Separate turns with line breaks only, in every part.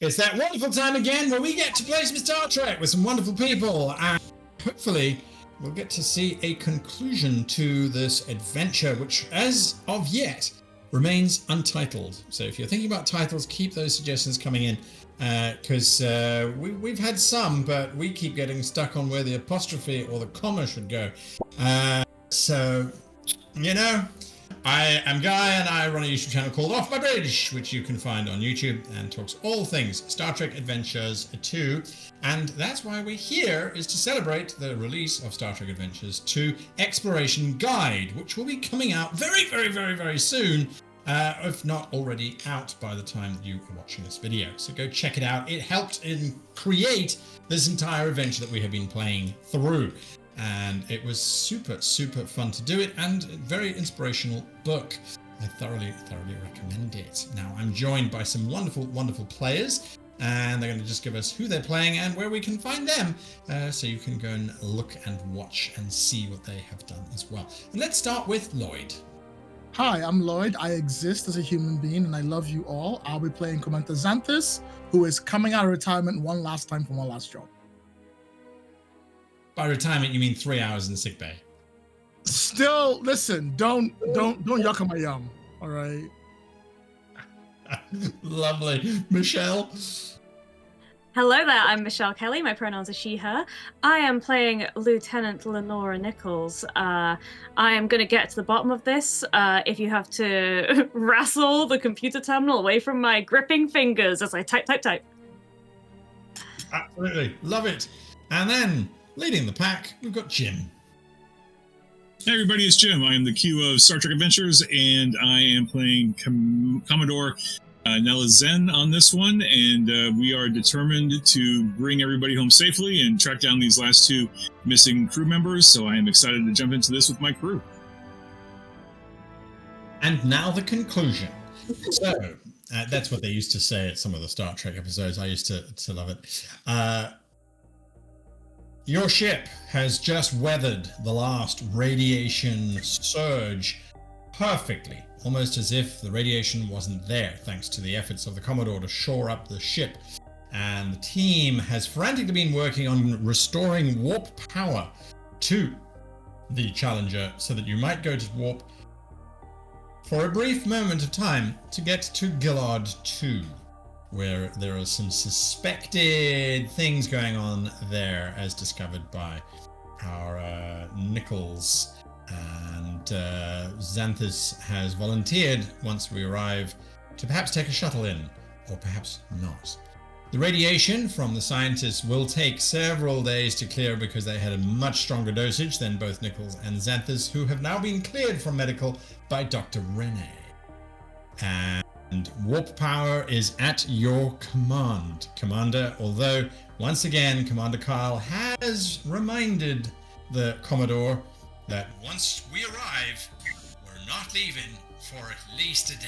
It's that wonderful time again where we get to play some Star Trek with some wonderful people, and hopefully we'll get to see a conclusion to this adventure, which as of yet remains untitled. So if you're thinking about titles, keep those suggestions coming in, because we've had some, but we keep getting stuck on where the apostrophe or the comma should go. So, you know, I am Guy, and I run a YouTube channel called Off My Bridge, which you can find on YouTube, and talks all things Star Trek Adventures 2. And that's why we're here, is to celebrate the release of Star Trek Adventures 2 Exploration Guide, which will be coming out very, very, very, very soon, if not already out by the time that you are watching this video. So go check it out. It helped create this entire adventure that we have been playing through. And it was super, super fun to do it, and a very inspirational book. I thoroughly recommend it. Now, I'm joined by some wonderful, wonderful players, and they're going to just give us who they're playing and where we can find them, so you can go and look and watch and see what they have done as well. And let's start with Lloyd.
Hi, I'm Lloyd. I exist as a human being, and I love you all. I'll be playing Commander Xanthus, who is coming out of retirement one last time from one last job.
By retirement, you mean 3 hours in the sick bay?
Still, listen, don't yuck on my yum, all right?
Lovely. Michelle?
Hello there, I'm Michelle Kelly. My pronouns are she, her. I am playing Lieutenant Lenora Nichols. I am going to get to the bottom of this. If you have to wrestle the computer terminal away from my gripping fingers as I type.
Absolutely. Love it. And then, leading the pack, we've got Jim.
Hey everybody, it's Jim. I am the Q of Star Trek Adventures, and I am playing Commodore Nella Zen on this one, and we are determined to bring everybody home safely and track down these last two missing crew members, so I am excited to jump into this with my crew.
And now the conclusion. So, that's what they used to say at some of the Star Trek episodes. I used to love it. Your ship has just weathered the last radiation surge perfectly, almost as if the radiation wasn't there, thanks to the efforts of the Commodore to shore up the ship. And the team has frantically been working on restoring warp power to the Challenger so that you might go to warp for a brief moment of time to get to Gillard 2. Where there are some suspected things going on there, as discovered by our Nichols. And Xanthus has volunteered, once we arrive, to perhaps take a shuttle in, or perhaps not. The radiation from the scientists will take several days to clear because they had a much stronger dosage than both Nichols and Xanthus, who have now been cleared from medical by Dr. Rene. And warp power is at your command, Commander, although, once again, Commander Kyle has reminded the Commodore that once we arrive, we're not leaving for at least a day.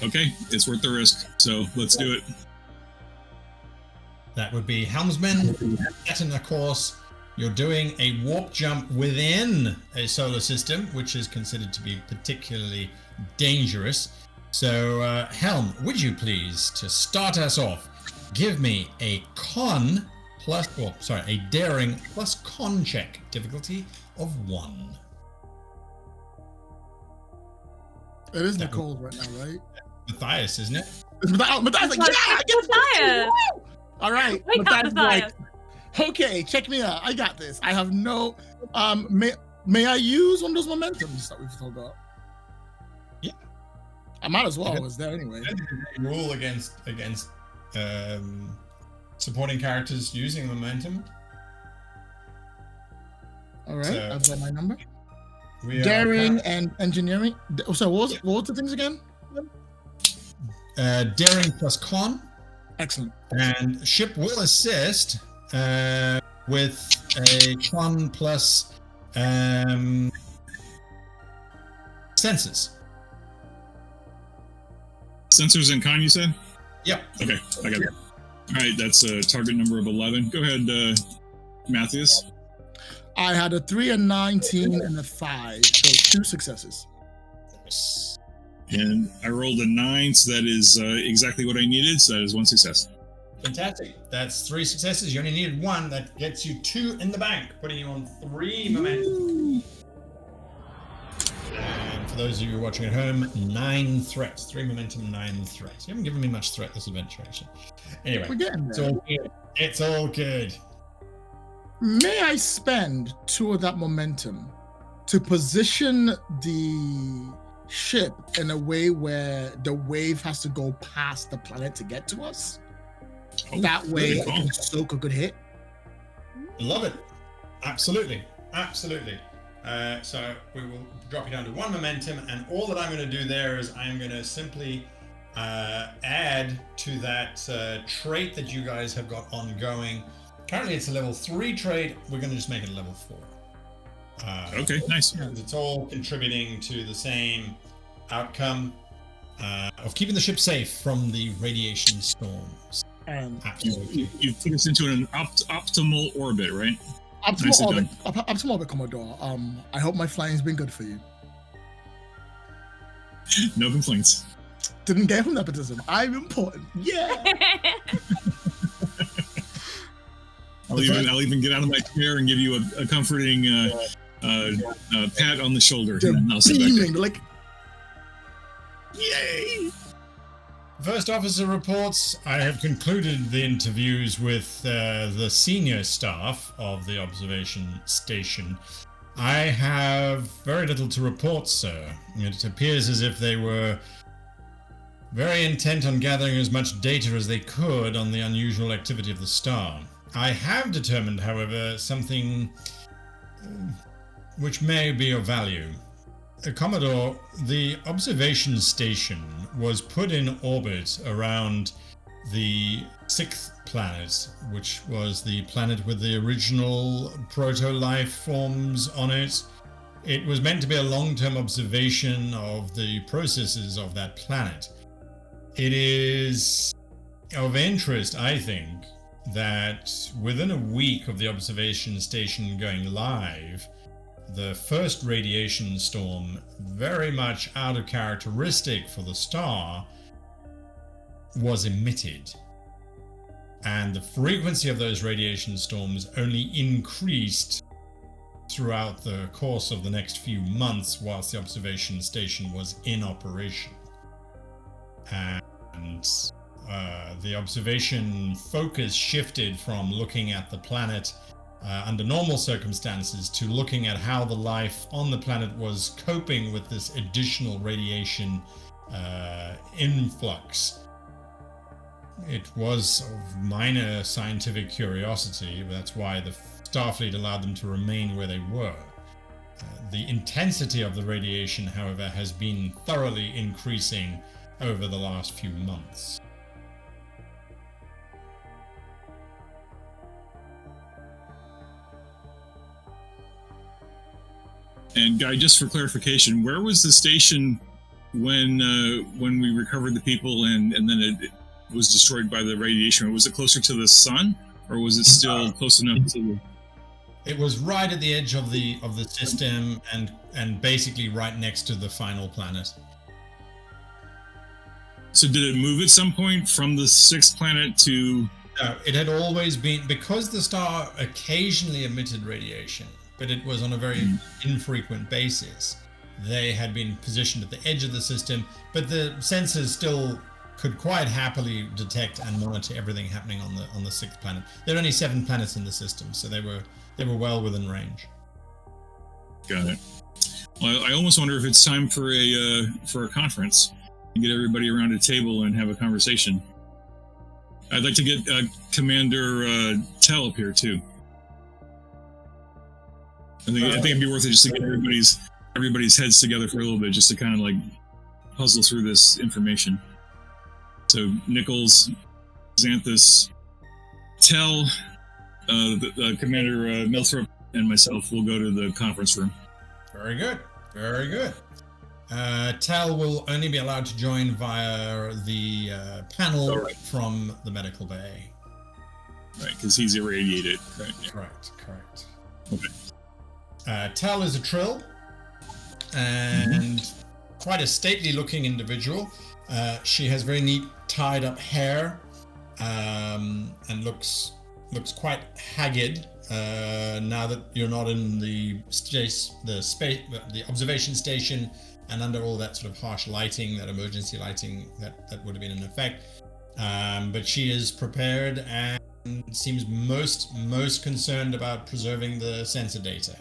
Okay, it's worth the risk, so let's do it.
That would be helmsman, and of course, you're doing a warp jump within a solar system, which is considered to be particularly dangerous. So, Helm, would you please, to start us off, give me a daring plus con check, difficulty of 1.
It is Nicole right now, right?
Matthias, isn't it?
It's Matthias, like, yeah, I get
Matthias!
All right,
Wake up, Matthias.
Okay, check me out. I got this. I have no. May I use one of those momentums that we've talked about?
Yeah,
I might as well. It's there anyway.
Rule against supporting characters using momentum.
All right,
So,
I've got my number. Daring and engineering. So what was the things again?
Daring plus con.
Excellent.
And ship will assist with a con plus sensors.
Sensors and con, you said?
Yep.
Okay, I got it. All right, that's a target number of 11. Go ahead, Matthias.
I had a 3, a 19, and a 5, so 2 successes.
Nice.
And I rolled a 9, so that is exactly what I needed. So that is 1 success.
Fantastic. That's 3 successes. You only needed 1. That gets you 2 in the bank, putting you on 3 momentum. And for those of you watching at home, 9 threats. 3 momentum, 9 threats. You haven't given me much threat this adventure, actually. Anyway,
We're getting
it's
there.
all good. It's all good.
May I spend 2 of that momentum to position the ship in a way where the wave has to go past the planet to get to us?
Oh,
That way
really?
I can soak a good hit.
Love it. Absolutely. Absolutely. So we will drop you down to 1 momentum, and all that I'm going to do there is I'm going to simply add to that trait that you guys have got ongoing. Currently it's a level 3 trait. We're going to just make it a level 4.
Okay, nice.
It's all contributing to the same outcome of keeping the ship safe from the radiation storms.
And
Absolutely.
You put us into an optimal orbit, right?
optimal orbit, Commodore. I hope my flying's been good for you.
No complaints.
Didn't get from nepotism. I'm important. Yeah.
I'll even get out of my chair and give you a comforting pat on the shoulder. And I'll sit back there.
Beaming, like,
Yay!
First officer reports, I have concluded the interviews with the senior staff of the observation station. I have very little to report, sir. It appears as if they were very intent on gathering as much data as they could on the unusual activity of the star. I have determined, however, something which may be of value. Commodore, the observation station was put in orbit around the 6th planet, which was the planet with the original proto-life forms on it. It was meant to be a long-term observation of the processes of that planet. It is of interest, I think, that within a week of the observation station going live, the first radiation storm, very much out of characteristic for the star, was emitted. And the frequency of those radiation storms only increased throughout the course of the next few months whilst the observation station was in operation. And the observation focus shifted from looking at the planet under normal circumstances to looking at how the life on the planet was coping with this additional radiation influx. It was of minor scientific curiosity. That's why the Starfleet allowed them to remain where they were. The intensity of the radiation, however, has been thoroughly increasing over the last few months.
And Guy, just for clarification, where was the station when we recovered the people and then it was destroyed by the radiation? Was it closer to the sun, or was it still close enough to?
It was right at the edge of the system and basically right next to the final planet.
So did it move at some point from the 6th planet to?
It had always been, because the star occasionally emitted radiation, but it was on a very infrequent basis. They had been positioned at the edge of the system, but the sensors still could quite happily detect and monitor everything happening on the 6th planet. There are only 7 planets in the system, so they were well within range.
Got it. Well, I almost wonder if it's time for a conference and get everybody around a table and have a conversation. I'd like to get Commander Tell up here too. I think it'd be worth it just to get everybody's heads together for a little bit, just to kind of like puzzle through this information. So Nichols, Xanthus, Tell, the Commander Milthrop, and myself will go to the conference room.
Very good. Very good. Tell will only be allowed to join via the panel from the medical bay.
Right, because he's irradiated. Right.
Correct.
Okay.
Tal is a trill and quite a stately-looking individual. She has very neat tied-up hair and looks quite haggard now that you're not in the observation station and under all that sort of harsh lighting, that emergency lighting that would have been in effect. But she is prepared and seems most concerned about preserving the sensor data.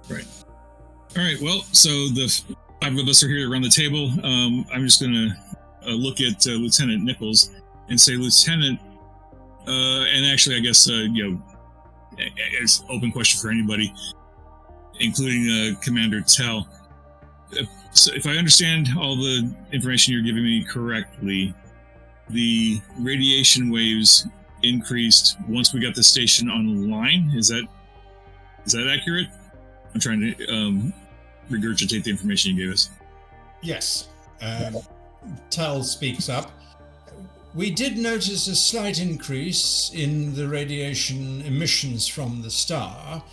Right. All right. Well, so the 5 of us are here around the table. I'm just going to look at Lieutenant Nichols and say, Lieutenant, and actually, I guess, it's an open question for anybody, including Commander Tell. So if I understand all the information you're giving me correctly, the radiation waves increased once we got the station online. Is that accurate? I'm trying to regurgitate the information you gave us.
Yes. Tal speaks up. We did notice a slight increase in the radiation emissions from the star.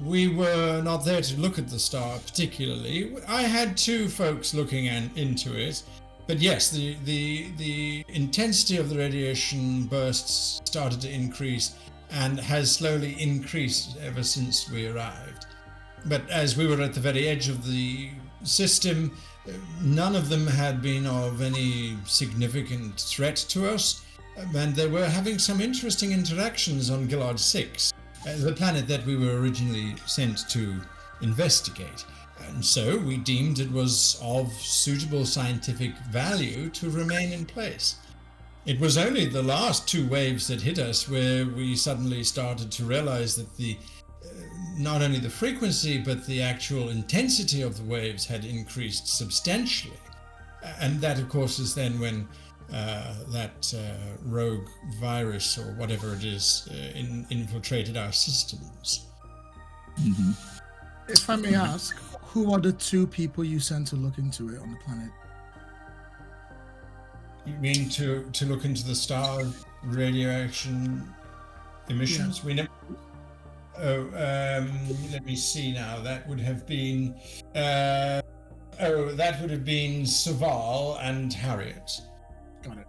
We were not there to look at the star particularly. I had 2 folks looking into it. But yes, the intensity of the radiation bursts started to increase and has slowly increased ever since we arrived. But as we were at the very edge of the system, none of them had been of any significant threat to us, and they were having some interesting interactions on Gillard 6, the planet that we were originally sent to investigate. And so we deemed it was of suitable scientific value to remain in place. It was only the last 2 waves that hit us where we suddenly started to realize that not only the frequency but the actual intensity of the waves had increased substantially. And that, of course, is then when that rogue virus or whatever it is infiltrated our systems.
Mm-hmm.
If I may ask, who are the 2 people you sent to look into it on the planet?
You mean to look into the star radiation emissions? Yeah. We never. Let me see now. That would have been. That would have been Saval and Harriet.
Got it.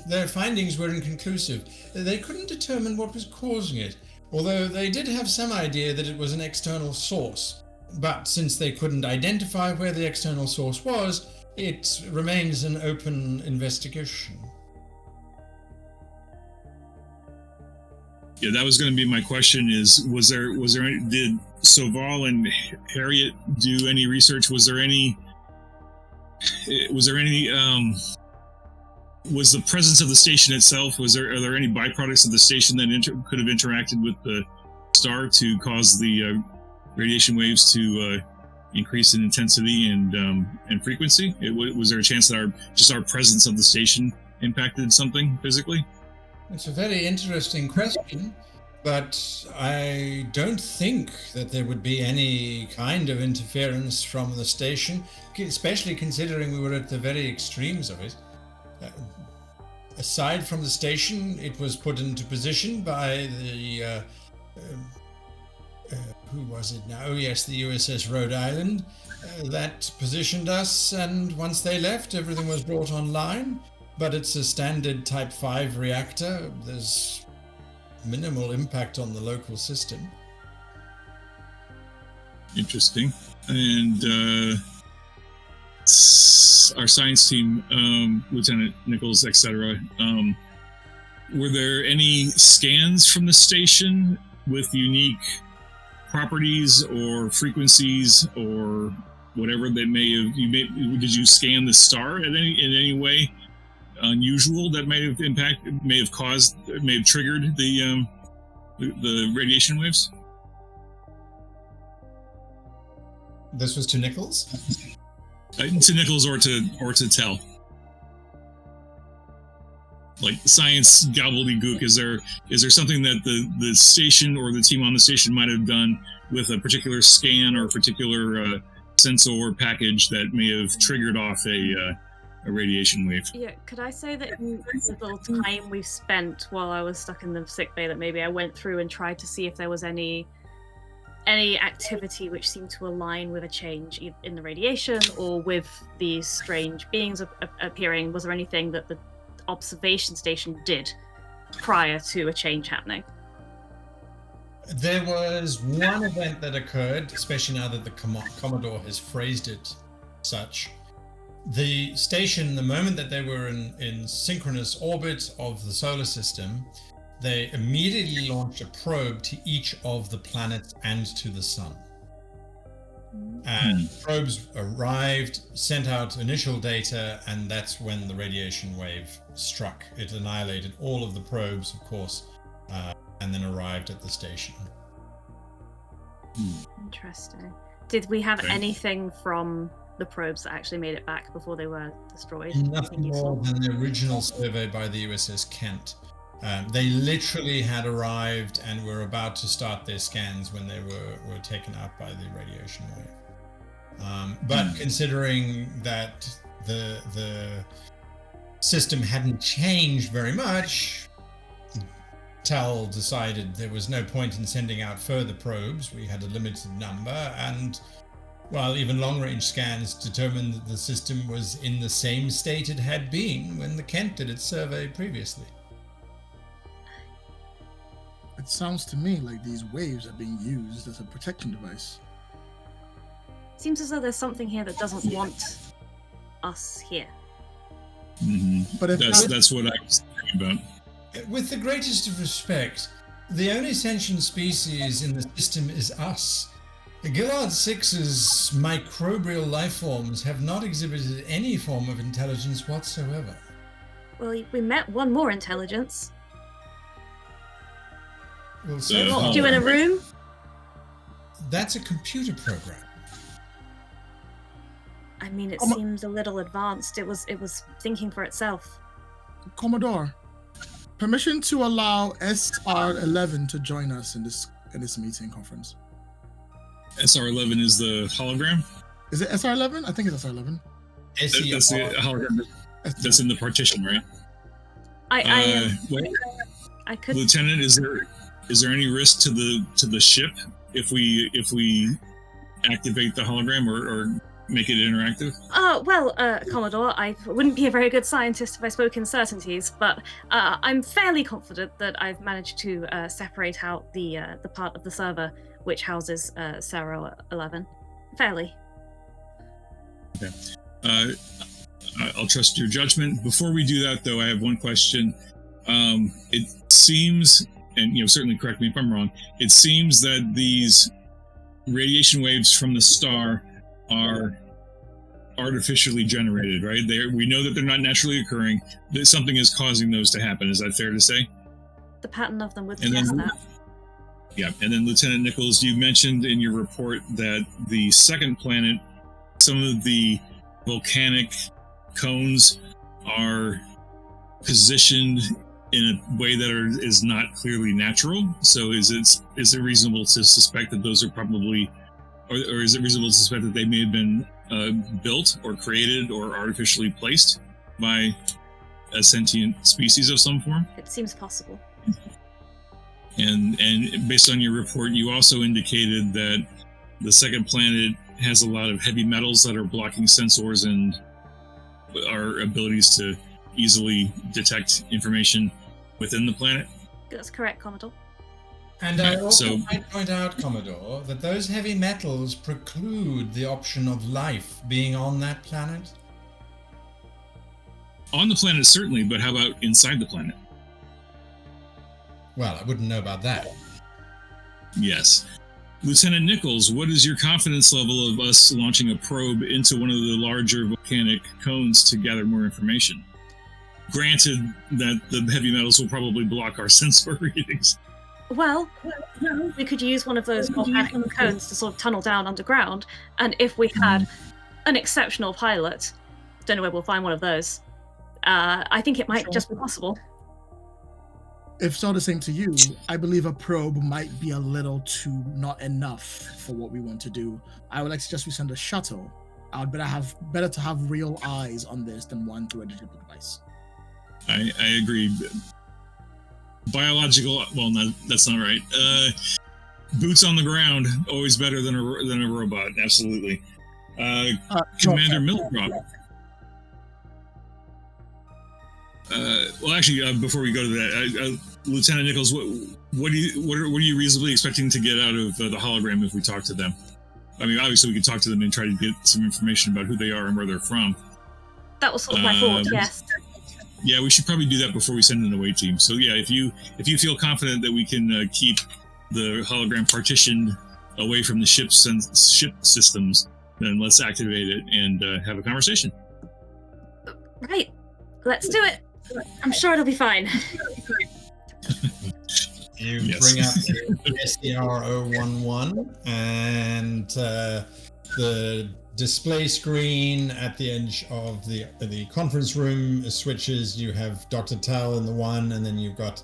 Their findings were inconclusive. They couldn't determine what was causing it, although they did have some idea that it was an external source. But since they couldn't identify where the external source was, it remains an open investigation.
Yeah, that was going to be my question. Did Saval and Harriet do any research? Was the presence of the station itself? Are there any byproducts of the station that could have interacted with the star to cause the radiation waves to increase in intensity and frequency? Was there a chance that our presence of the station impacted something physically?
It's a very interesting question, but I don't think that there would be any kind of interference from the station, especially considering we were at the very extremes of it. Aside from the station, it was put into position by the who was it now? Oh yes, the USS Rhode Island. That positioned us, and once they left, everything was brought online. But it's a standard Type 5 reactor. There's minimal impact on the local system.
Interesting. And our science team, Lieutenant Nichols, etc., were there any scans from the station with unique properties or frequencies or whatever that did you scan the star in any way unusual that may have triggered the radiation waves?
This was to Nichols?
To Nichols or to Tell. Like science gobbledygook, is there something that the station or the team on the station might have done with a particular scan or a particular sensor package that may have triggered off a a radiation wave.
Yeah, could I say that in the little time we've spent while I was stuck in the sick bay, that maybe I went through and tried to see if there was any activity which seemed to align with a change in the radiation or with these strange beings appearing? Was there anything that the observation station did prior to a change happening?
There was one event that occurred, especially now that the Commodore has phrased it such. The station, the moment that they were in synchronous orbit of the solar system, they immediately launched a probe to each of the planets and to the sun. And probes arrived, sent out initial data, and that's when the radiation wave struck. It annihilated all of the probes, of course, and then arrived at the station.
Interesting. Did we have anything from the probes that actually made it back before they were destroyed?
Nothing more than the original survey by the USS Kent. They literally had arrived and were about to start their scans when they were taken out by the radiation wave. But considering that the system hadn't changed very much, Tal decided there was no point in sending out further probes. We had a limited number, and while even long-range scans determined that the system was in the same state it had been when the Kent did its survey previously.
It sounds to me like these waves are being used as a protection device.
Seems as though there's something here that doesn't want us here.
But if
that's what I was thinking about.
With the greatest of respect, the only sentient species in the system is us. The Gillard 6's microbial life forms have not exhibited any form of intelligence whatsoever.
Well, we met one more intelligence.
Well,
Locked you in a room?
That's a computer program.
I mean, it seems a little advanced. It was thinking for itself.
Commodore, permission to allow SR11 to join us in this meeting conference.
SR11 is the hologram?
Is it SR11? I think it's SR11.
That's the hologram. That's in the partition, right?
I could.
Lieutenant, is there any risk to the ship if we activate the hologram or make it interactive?
Well, Commodore, I wouldn't be a very good scientist if I spoke in certainties, but I'm fairly confident that I've managed to separate out the part of the server which houses Sarah 11. Fairly.
Okay. I'll trust your judgment. Before we do that, though, I have one question. It seems, and certainly correct me if I'm wrong, it seems that these radiation waves from the star are artificially generated, right? We know that they're not naturally occurring, that something is causing those to happen. Is that fair to say?
The pattern of them would suggest that.
Yeah, and then Lieutenant Nichols, you mentioned in your report that the second planet, some of the volcanic cones are positioned in a way that is not clearly natural. So is it reasonable to suspect that those are probably, or is it reasonable to suspect that they may have been built or created or artificially placed by a sentient species of some form?
It seems possible.
And based on your report, you also indicated that the second planet has a lot of heavy metals that are blocking sensors and our abilities to easily detect information within the planet.
That's correct, Commodore.
And I also might point out, Commodore, that those heavy metals preclude the option of life being on that planet.
On the planet, certainly, but how about inside the planet?
Well, I wouldn't know about that.
Yes. Lieutenant Nichols, what is your confidence level of us launching a probe into one of the larger volcanic cones to gather more information? Granted that the heavy metals will probably block our sensor readings.
Well, we could use one of those volcanic cones to sort of tunnel down underground, and if we had an exceptional pilot, don't know where we'll find one of those, I think it might just be possible.
If it's all the same to you, I believe a probe might be a little too not enough for what we want to do. I would like to suggest we send a shuttle I'd better to have real eyes on this than one through a digital device.
I agree. Biological. Well, that's not right. Boots on the ground, always better than a robot. Absolutely. Commander Milcrop. Well, actually, before we go to that, Lieutenant Nichols, what are you reasonably expecting to get out of the hologram if we talk to them? I mean, obviously, we could talk to them and try to get some information about who they are and where they're from.
That was sort of my thought. Yes.
Yeah, we should probably do that before we send an away team. So yeah, if you feel confident that we can keep the hologram partitioned away from the ship systems, then let's activate it and have a conversation.
Right. Let's do it. I'm sure it'll be fine.
You bring up the SCR-011 and the display screen at the edge of the conference room switches. You have Dr. Tal in the one, and then you've got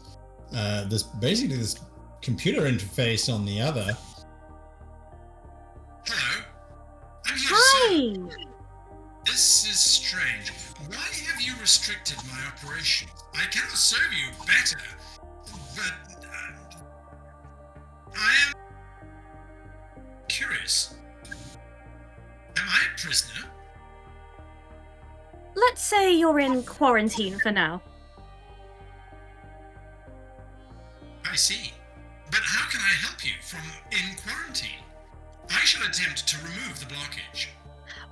this computer interface on the other.
Hello. I'm here
Hi.
to say, this is strange. Why have you restricted my operations? I cannot serve you better, but I am curious. Am I a prisoner?
Let's say you're in quarantine for now.
I see. But how can I help you from in quarantine? I shall attempt to remove the blockage.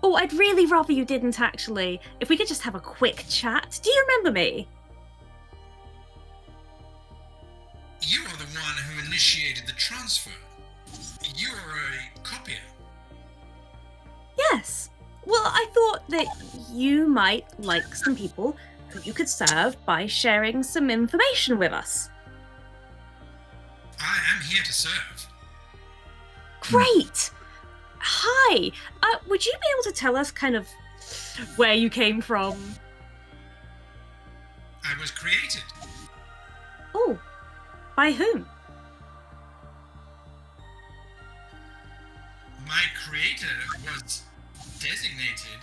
Oh, I'd really rather you didn't, actually. If we could just have a quick chat. Do you remember me?
You are the one who initiated the transfer. You are a copier.
Yes. Well, I thought that you might like some people who you could serve by sharing some information with us.
I am here to serve.
Great! Hi! Would you be able to tell us kind of where you came from?
I was created.
Oh, by whom?
My creator was designated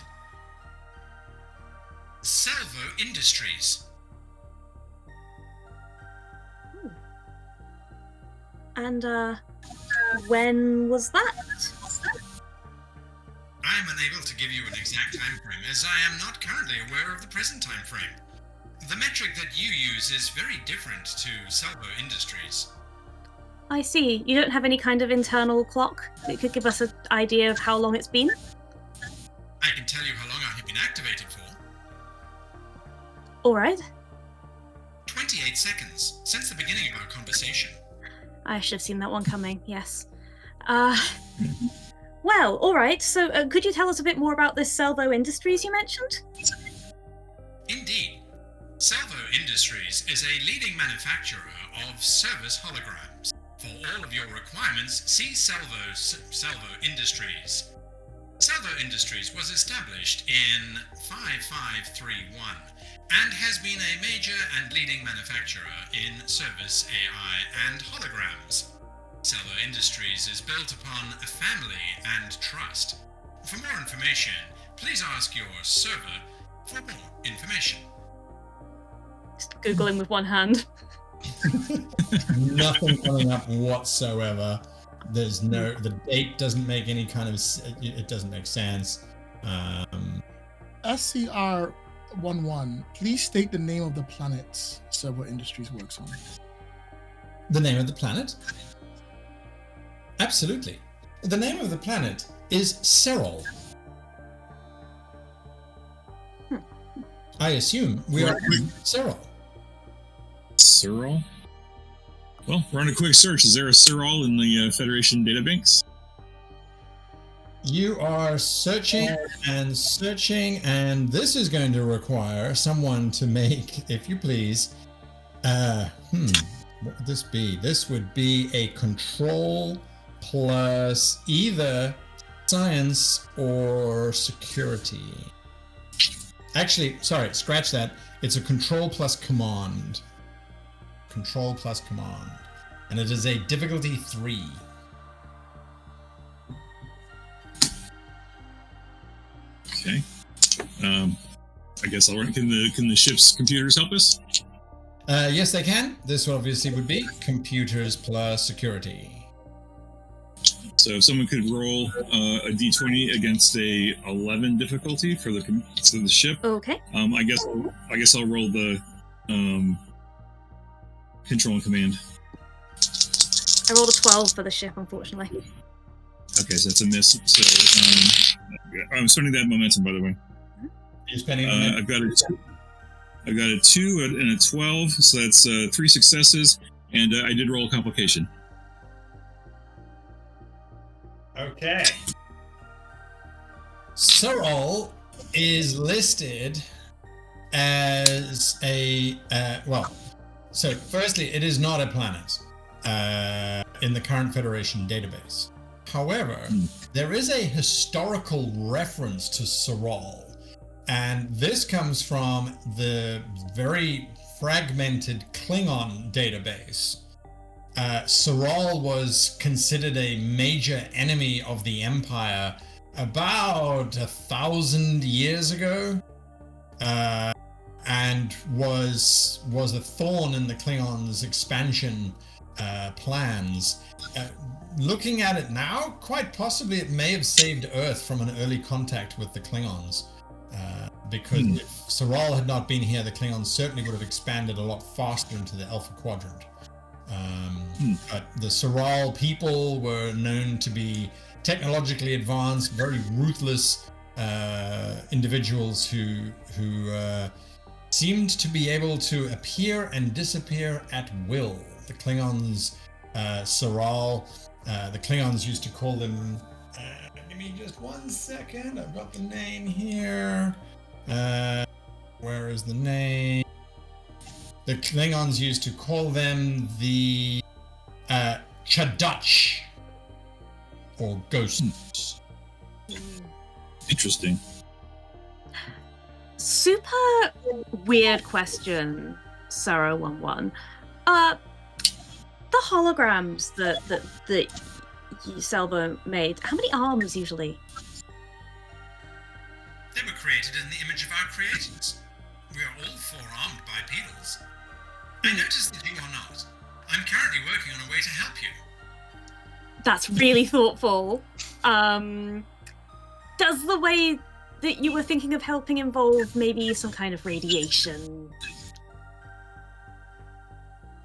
Salvo Industries.
And, when was that?
I am unable to give you an exact time frame, as I am not currently aware of the present time frame. The metric that you use is very different to Salvo Industries.
I see. You don't have any kind of internal clock that could give us an idea of how long it's been?
I can tell you how long I have been activated for.
Alright.
28 seconds, since the beginning of our conversation.
I should have seen that one coming, yes. Well, alright, so could you tell us a bit more about this Salvo Industries you mentioned?
Indeed. Salvo Industries is a leading manufacturer of service holograms. For all of your requirements, see Salvo Industries. Salvo Industries was established in 5531 and has been a major and leading manufacturer in service AI and holograms. Salvo Industries is built upon a family and trust. For more information, please ask your server for more information.
Just Googling with one hand.
Nothing coming up whatsoever. The date doesn't make any kind of, it doesn't make sense.
SCR-11, please state the name of the planet Salvo Industries works on.
The name of the planet? Absolutely. The name of the planet is Serol. I assume we are in Serol.
Cyril? Well, run a quick search. Is there a Cyril in the Federation databanks?
You are searching and searching, and this is going to require someone to make, if you please, what would this be? This would be a control plus either science or security. Actually, sorry, scratch that. It's a control plus command. Control plus command. And it is a difficulty 3.
guess I'll run. Can the ship's computers help us?
Yes, they can. This obviously would be computers plus security.
So if someone could roll a d20 against a 11 difficulty for the ship.
Okay.
I guess I'll roll the control and command.
I rolled a 12 for the ship, unfortunately.
Okay, so that's a miss. So I'm spending that momentum, by the way.
You're spending momentum.
I've got a 2 and a 12, so that's 3 successes, and I did roll a complication.
Okay. Sorol is listed as a so firstly, it is not a planet in the current Federation database. However, there is a historical reference to Sorol, and this comes from the very fragmented Klingon database. Sorol was considered a major enemy of the Empire about 1,000 years ago, and was a thorn in the Klingons' expansion plans. Looking at it now, quite possibly it may have saved Earth from an early contact with the Klingons, because if Sorol had not been here, the Klingons certainly would have expanded a lot faster into the Alpha Quadrant. But the Sorol people were known to be technologically advanced, very ruthless individuals who seemed to be able to appear and disappear at will. The Klingons, Sorol, the Klingons used to call them. Give me just 1 second. I've got the name here. Where is the name? The Klingons used to call them the Chadach, or ghosts.
Interesting.
Super weird question, Sarah11. The holograms that Salvo made, how many arms usually?
They were created in the image of our creators. We are all four-armed bipedals. I noticed that you are not. I'm currently working on a way to help you.
That's really thoughtful. Does the way that you were thinking of helping involve maybe some kind of radiation?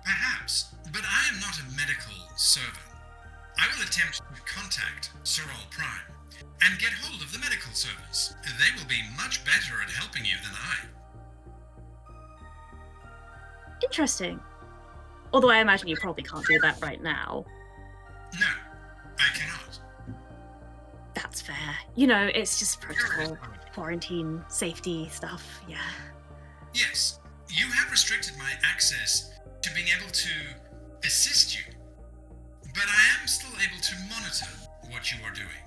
Perhaps, but I am not a medical server. I will attempt to contact Sorol Prime and get hold of the medical service. They will be much better at helping you than I.
Interesting. Although I imagine you probably can't do that right now.
No, I cannot.
That's fair. You know, it's just protocol, quarantine, safety stuff, yeah.
Yes, you have restricted my access to being able to assist you, but I am still able to monitor what you are doing.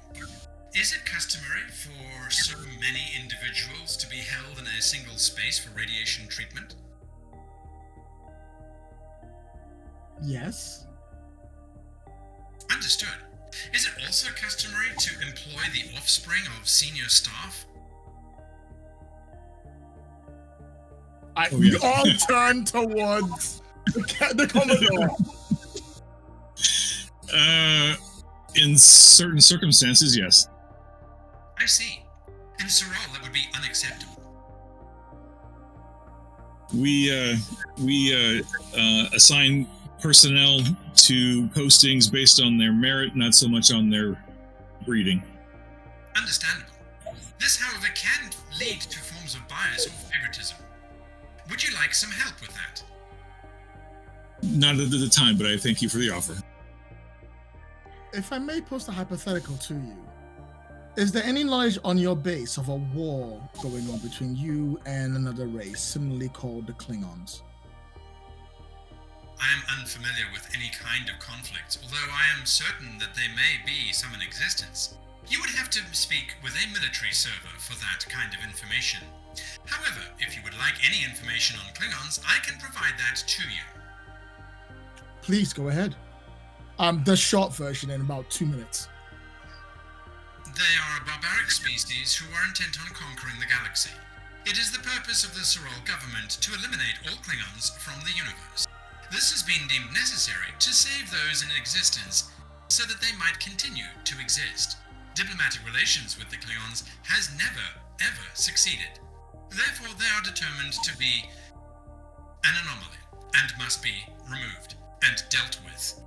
Is it customary for so many individuals to be held in a single space for radiation treatment?
Yes.
Understood. Is it also customary to employ the offspring of senior staff?
We all turn towards the Commodore.
In certain circumstances, yes.
I see. In Sorol, that would be unacceptable.
We assign personnel to postings based on their merit, not so much on their breeding.
Understandable. This, however, can lead to forms of bias or favoritism. Would you like some help with that?
Not at the time, but I thank you for the offer.
If I may pose a hypothetical to you, is there any knowledge on your base of a war going on between you and another race, similarly called the Klingons?
I am unfamiliar with any kind of conflict, although I am certain that there may be some in existence. You would have to speak with a military server for that kind of information. However, if you would like any information on Klingons, I can provide that to you.
Please go ahead. The short version in about 2 minutes.
They are a barbaric species who are intent on conquering the galaxy. It is the purpose of the Sorol government to eliminate all Klingons from the universe. This has been deemed necessary to save those in existence so that they might continue to exist. Diplomatic relations with the Klingons has never, ever succeeded. Therefore, they are determined to be an anomaly and must be removed and dealt with.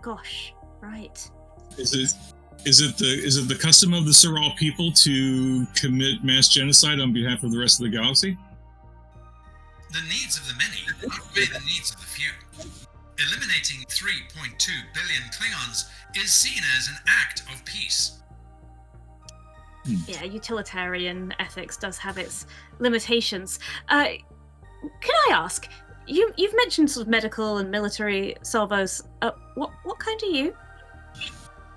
Gosh, right.
Is it the custom of the Sorol people to commit mass genocide on behalf of the rest of the galaxy?
The needs of the many outweigh the needs of the few. Eliminating 3.2 billion Klingons is seen as an act of peace.
Yeah, utilitarian ethics does have its limitations. Can I ask? You've mentioned sort of medical and military salvos. What kind are you?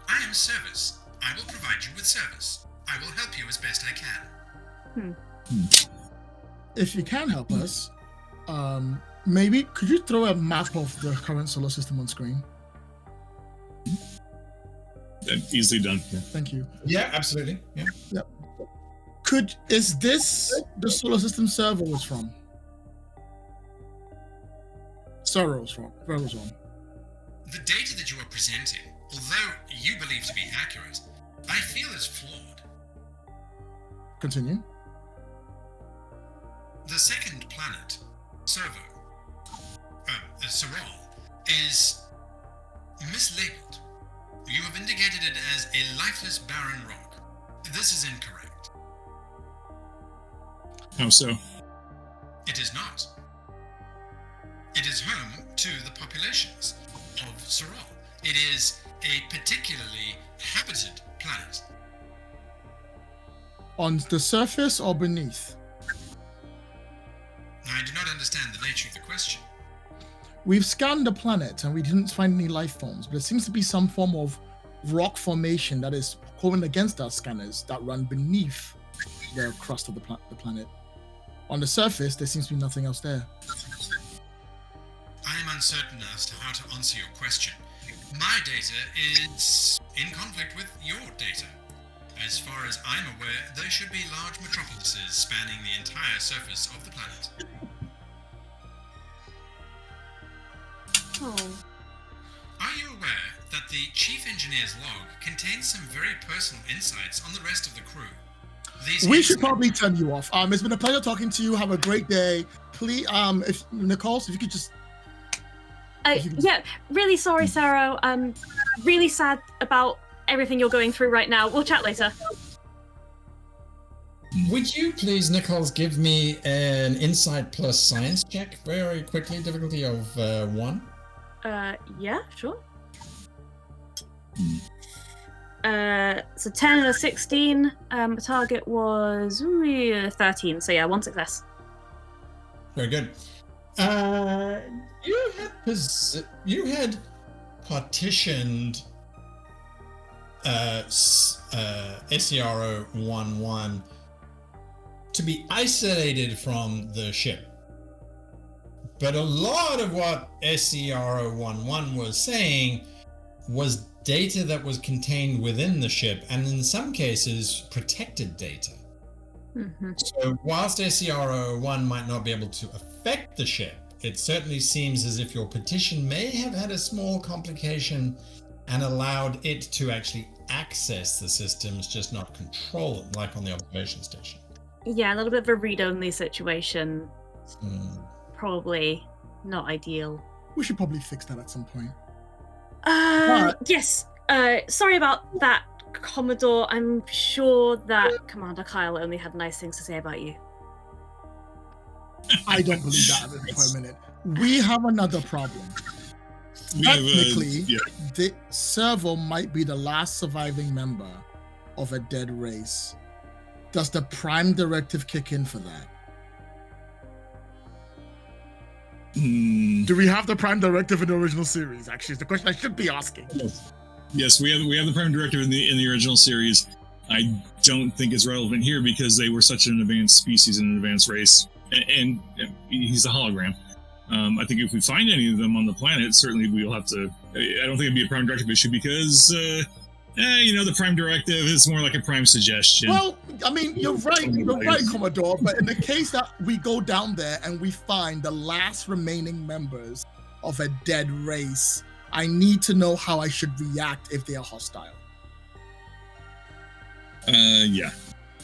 I am service. I will provide you with service. I will help you as best I can.
If you can help us, maybe could you throw a map of the current solar system on screen?
Easily done. Yeah.
Thank you.
Yeah, absolutely. Yeah.
Yep. Is this the solar system server was from? Sorrow's from.
The data that you are presenting, although you believe to be accurate, I feel is flawed.
Continue.
The second planet, Sorol, is mislabeled. You have indicated it as a lifeless barren rock. This is incorrect.
How so?
It is not. It is home to the populations of Sorol. It is a particularly habited planet.
On the surface or beneath?
I do not understand the nature of the question.
We've scanned the planet and we didn't find any life forms, but it seems to be some form of rock formation that is going against our scanners that run beneath the crust of the planet. On the surface, there seems to be nothing else there.
I am uncertain as to how to answer your question. My data is in conflict with your data. As far as I'm aware, there should be large metropolises spanning the entire surface of the planet.
Oh.
Are you aware that the Chief Engineer's log contains some very personal insights on the rest of the crew?
We should probably turn you off. It's been a pleasure talking to you. Have a great day. Please, if Nicole, if you could just...
Yeah, really sorry, Sarah. I'm really sad about everything you're going through right now. We'll chat later.
Would you please, Nichols, give me an insight plus science check very quickly, difficulty of 1?
Yeah, sure. So 10 and a 16. The target was 13. So yeah, 1 success.
Very good. You had partitioned SCR-011 to be isolated from the ship. But a lot of what SCR-011 was saying was data that was contained within the ship, and in some cases, protected data.
Mm-hmm.
So whilst SCR-001 might not be able to affect the ship, it certainly seems as if your petition may have had a small complication and allowed it to actually access the systems, just not control them, like on the observation station.
Yeah, a little bit of a read-only situation. Probably not ideal.
We should probably fix that at some point.
Yes. Sorry about that, Commodore. I'm sure that Commander Kyle only had nice things to say about you.
I don't believe that for a minute. We have another problem. Technically, the Servo might be the last surviving member of a dead race. Does the Prime Directive kick in for that? Do we have the Prime Directive in the original series? Actually, is the question I should be asking.
Yes, we have the Prime Directive in the original series. I don't think it's relevant here because they were such an advanced species and an advanced race, and he's a hologram. I think if we find any of them on the planet, certainly we'll have to. I don't think it'd be a Prime Directive issue because The prime directive is more like a prime suggestion.
Well, I mean, you're right, Commodore. But in the case that we go down there and we find the last remaining members of a dead race, I need to know how I should react if they are hostile.
Yeah.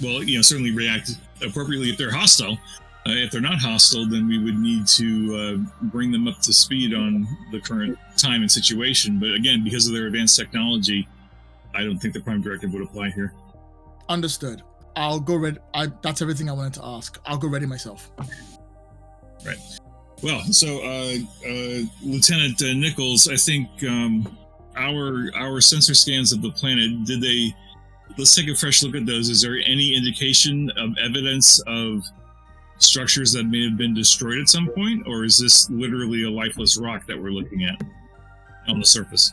Well, certainly react appropriately if they're hostile. If they're not hostile, then we would need to bring them up to speed on the current time and situation. But again, because of their advanced technology, I don't think the prime directive would apply here.
Understood. I'll go ready. That's everything I wanted to ask. I'll go ready myself.
Right. Well, so Lieutenant Nichols, I think our sensor scans of the planet, let's take a fresh look at those. Is there any indication of evidence of structures that may have been destroyed at some point, or is this literally a lifeless rock that we're looking at on the surface?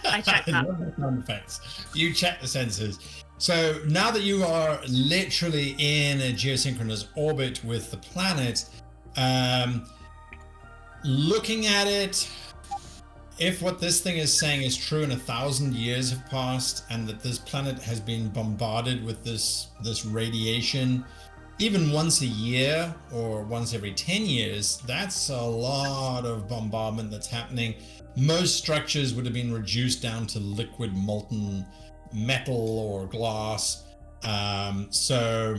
I checked that.
Sound effects. You check the sensors. So now that you are literally in a geosynchronous orbit with the planet, looking at it, if what this thing is saying is true and 1,000 years have passed and that this planet has been bombarded with this radiation, even once a year or once every 10 years, that's a lot of bombardment that's happening. Most structures would have been reduced down to liquid molten metal or glass. So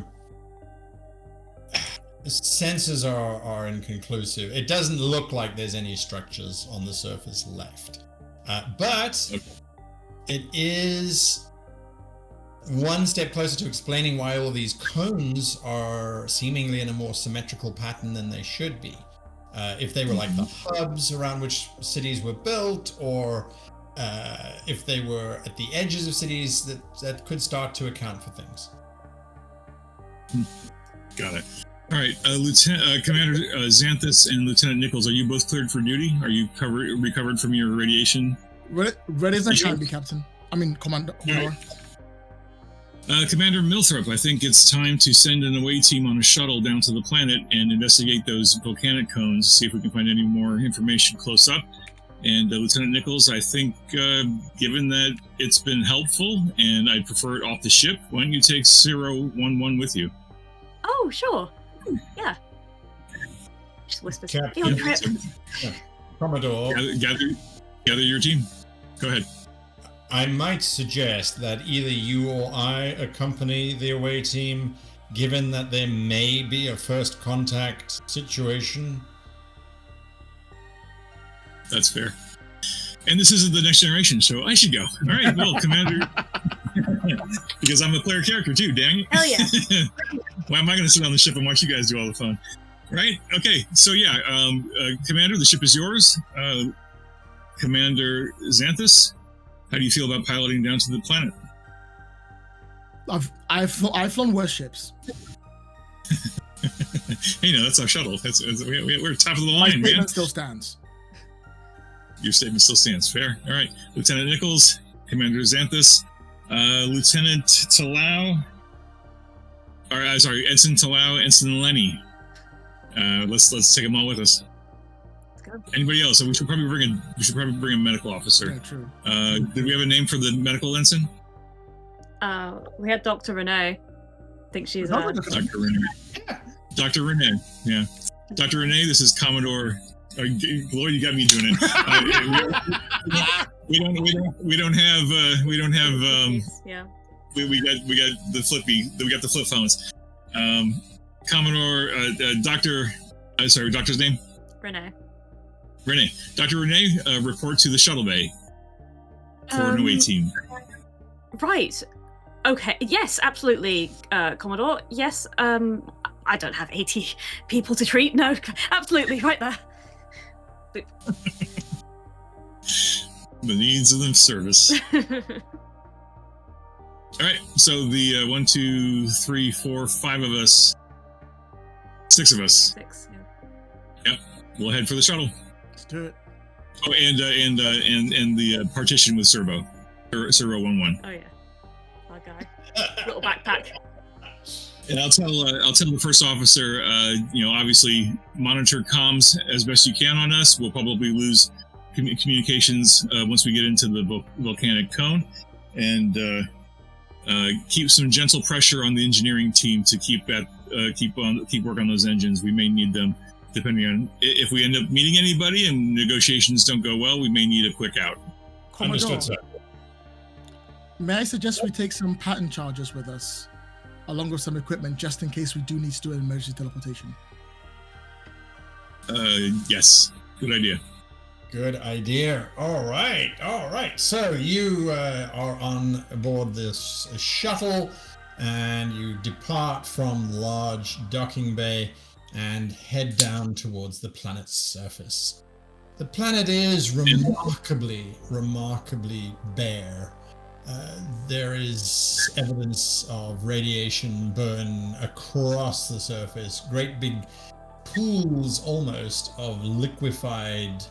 sensors are inconclusive. It doesn't look like there's any structures on the surface left. But it is one step closer to explaining why all of these cones are seemingly in a more symmetrical pattern than they should be. If they were like the hubs around which cities were built, or if they were at the edges of cities, that could start to account for things.
Got it. All right, Commander Xanthus and Lieutenant Nichols, are you both cleared for duty? Are you recovered from your radiation?
Ready as I can be, Captain. I mean, Commander.
Right. Commander Milthrop, I think it's time to send an away team on a shuttle down to the planet and investigate those volcanic cones, see if we can find any more information close up. And Lieutenant Nichols, I think, given that it's been helpful and I'd prefer it off the ship, why don't you take 011 with you?
Oh, sure. Yeah. Just whispers.
Captain.
Field trip.
Commodore.
Gather your team. Go ahead.
I might suggest that either you or I accompany the away team, given that there may be a first contact situation.
That's fair. And this isn't the Next Generation, so I should go. All right, well, Commander, because I'm a player character too, dang it.
Hell yeah.
Why am I going to sit on the ship and watch you guys do all the fun? Right? Okay, so yeah, Commander, the ship is yours. Commander Xanthus, how do you feel about piloting down to the planet?
I've flown worse ships.
Hey, no, that's our shuttle. We're top of the line,
My statement
man.
still stands.
Your statement still stands. Fair. All right, Lieutenant Nichols, Commander Xanthus, Lieutenant Talau. Ensign Talau, Ensign Lenny. Let's take them all with us. Anybody else? So we should probably bring a medical officer.
Yeah, true.
Did we have a name for the medical ensign?
We had Dr. Renee. I think she's
Dr. Renee. Dr. Renee. Yeah. Dr. Renee, this is Commodore. Lloyd, you got me doing it. We don't have.
Yeah.
We got the flip phones. Commodore, doctor's name?
Renee.
Dr. Renee, report to the shuttle bay for an away team.
Right. Okay. Yes, absolutely, Commodore. Yes. I don't have 80 people to treat. No, absolutely, right there.
The needs of the service. All right, so the 1, 2, 3, 4, 5 of us, 6 of us.
6. Yeah.
Yep, we'll head for the shuttle.
Let's do it.
Oh, and the partition with Servo 11.
Oh yeah, our guy, little backpack.
And I'll tell the first officer, obviously monitor comms as best you can on us. We'll probably lose communications once we get into the volcanic cone, and keep some gentle pressure on the engineering team to keep work on those engines. We may need them depending on if we end up meeting anybody and negotiations don't go well. We may need a quick out.
Commodore,
Understood, sir.
may I suggest we take some pattern charges with us, along with some equipment, just in case we do need to do an emergency teleportation?
Yes. Good idea.
Good idea. All right. So you are on board this shuttle, and you depart from large docking bay and head down towards the planet's surface. The planet is remarkably bare. There is evidence of radiation burn across the surface. Great big pools almost of liquefied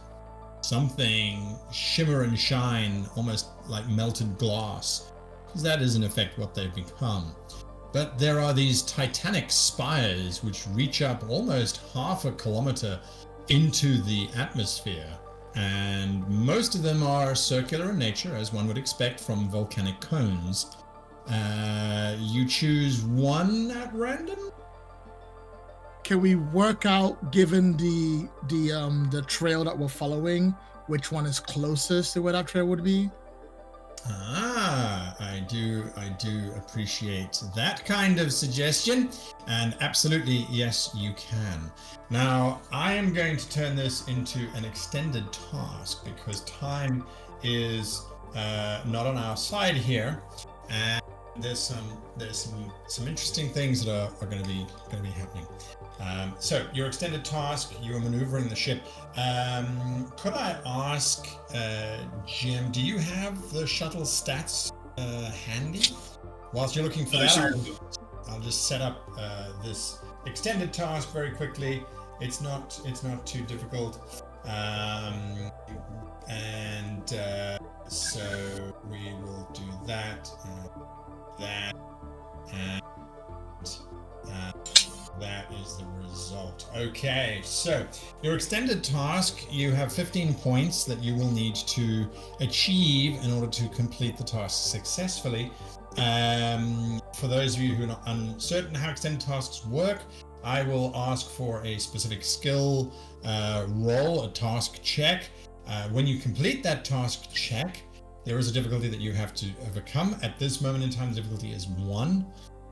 something, shimmer and shine, almost like melted glass, because that is in effect what they've become. But there are these titanic spires which reach up almost half a kilometer into the atmosphere, and most of them are circular in nature, as one would expect from volcanic cones. You choose one at random?
Can we work out, given the trail that we're following, which one is closest to where that trail would be?
I do appreciate that kind of suggestion, and absolutely, yes, you can. Now, I am going to turn this into an extended task because time is not on our side here, and there's some interesting things that are going to be happening. So your extended task, you are maneuvering the ship. Could I ask, Jim, do you have the shuttle stats handy? Whilst you're looking for that,
sure.
I'll just set up this extended task very quickly. It's not too difficult, so we will do that, and that is the result. Okay, so your extended task, you have 15 points that you will need to achieve in order to complete the task successfully. For those of you who are not uncertain how extended tasks work, I will ask for a specific skill roll, a task check. When you complete that task check, there is a difficulty that you have to overcome. At this moment in time, the difficulty is 1.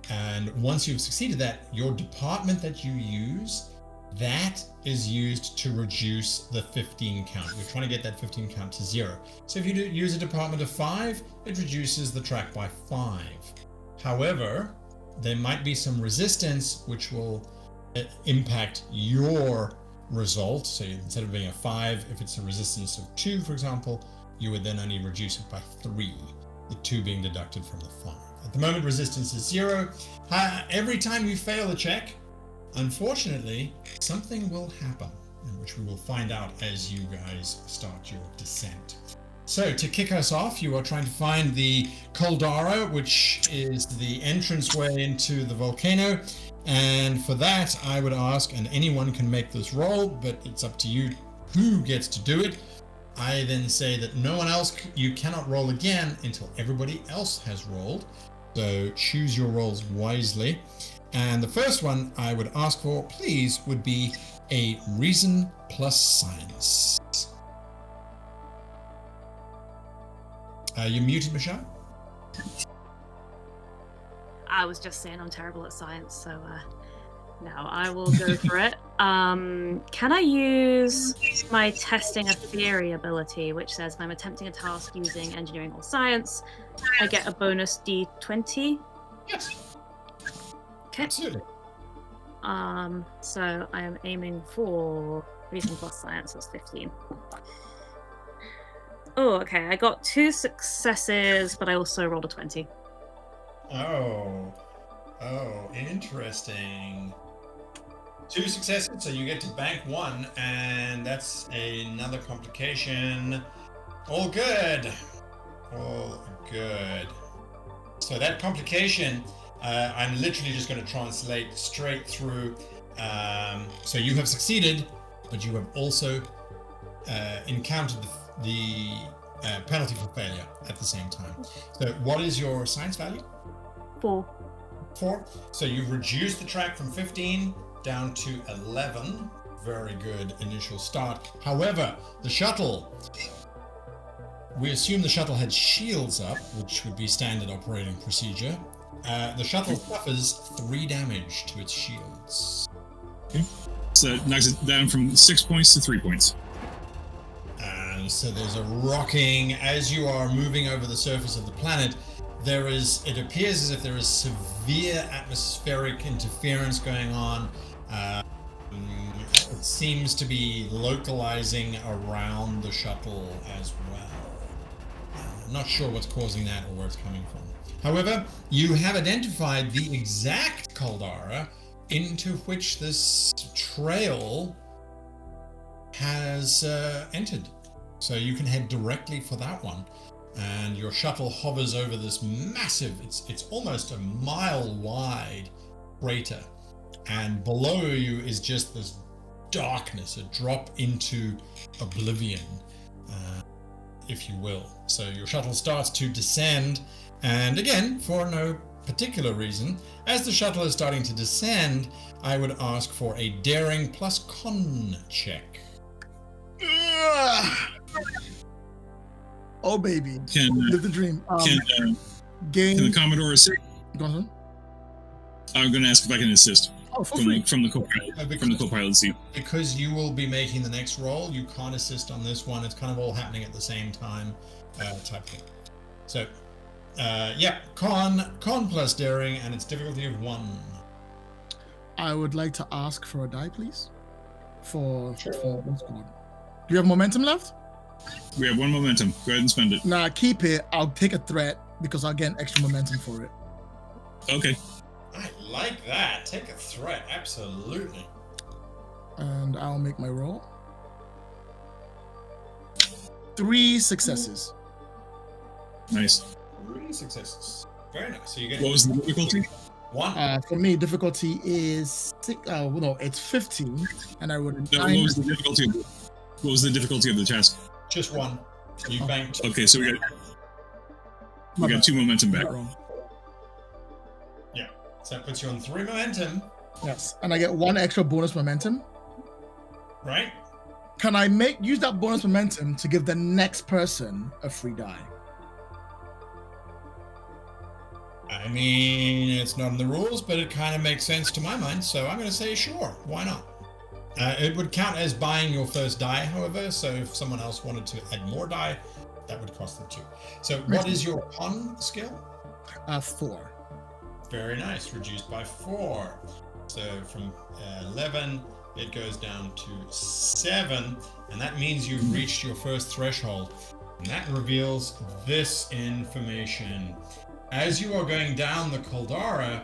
And once you've succeeded that, your department that you use, that is used to reduce the 15 count. You're trying to get that 15 count to 0. So if you use a department of 5, it reduces the track by 5. However, there might be some resistance which will impact your result. So instead of being a 5, if it's a resistance of 2, for example, you would then only reduce it by 3, the 2 being deducted from the 5. At the moment, resistance is 0. Every time you fail a check, unfortunately, something will happen, which we will find out as you guys start your descent. So to kick us off, you are trying to find the caldera, which is the entranceway into the volcano. And for that, I would ask, and anyone can make this roll, but it's up to you who gets to do it. I then say that no one else, you cannot roll again until everybody else has rolled. So choose your rolls wisely. And the first one I would ask for, please, would be a reason plus science. You're muted, Michelle?
I was just saying I'm terrible at science, so no, I will go for it. Can I use my testing a theory ability, which says when I'm attempting a task using engineering or science, I get a bonus D20?
Yes.
Okay.
Absolutely.
So I am aiming for reason plus science, that's 15. Oh, okay, I got 2 successes, but I also rolled a 20.
Oh, interesting. 2 successes, so you get to bank 1, and that's another complication. All good. So that complication, I'm literally just going to translate straight through. So you have succeeded, but you have also encountered the penalty for failure at the same time. So what is your science value?
4.
4. So you've reduced the track from 15 down to 11. Very good initial start. However, the shuttle, we assume the shuttle had shields up, which would be standard operating procedure. The shuttle suffers 3 damage to its shields.
Okay. So it knocks it down from 6 points to 3 points.
And so there's a rocking as you are moving over the surface of the planet. It appears as if there is severe atmospheric interference going on. It seems to be localizing around the shuttle as well. Not sure what's causing that or where it's coming from. However, you have identified the exact Caldara into which this trail has entered. So you can head directly for that one. And your shuttle hovers over this massive, it's almost a mile wide crater. And below you is just this darkness, a drop into oblivion, if you will. So your shuttle starts to descend, and again, for no particular reason, as the shuttle is starting to descend, I would ask for a daring plus con check.
Oh baby, live the dream.
Can the Commodore assist?
Go on.
I'm going to ask if I can assist.
Oh, for free.
From the co-pilot seat.
Because you will be making the next roll, you can't assist on this one. It's kind of all happening at the same time, type thing. So, con plus daring, and it's difficulty of 1.
I would like to ask for a die, please. For one squad. Do you have momentum left?
We have 1 momentum. Go ahead and spend it.
Nah, keep it. I'll take a threat because I'll get extra momentum for it.
Okay.
I like that. Take a threat, absolutely.
And I'll make my roll. 3 successes.
Nice.
3 successes. Very nice. So you get.
What was the difficulty?
1.
For me, difficulty is 6. No, it's 15, and I would.
No, what was the difficulty? What was the difficulty of the task?
Just 1. You banked.
Okay, so we got 2 momentum back.
Yeah. So that puts you on 3 momentum.
Yes, and I get 1 extra bonus momentum.
Right.
Can I use that bonus momentum to give the next person a free die?
I mean, it's not in the rules, but it kind of makes sense to my mind, so I'm going to say sure. Why not? It would count as buying your first die, however, so if someone else wanted to add more die, that would cost them 2. So what is your con skill?
4.
Very nice. Reduced by 4. So from 11, it goes down to 7, and that means you've reached your first threshold. And that reveals this information. As you are going down the Caldara,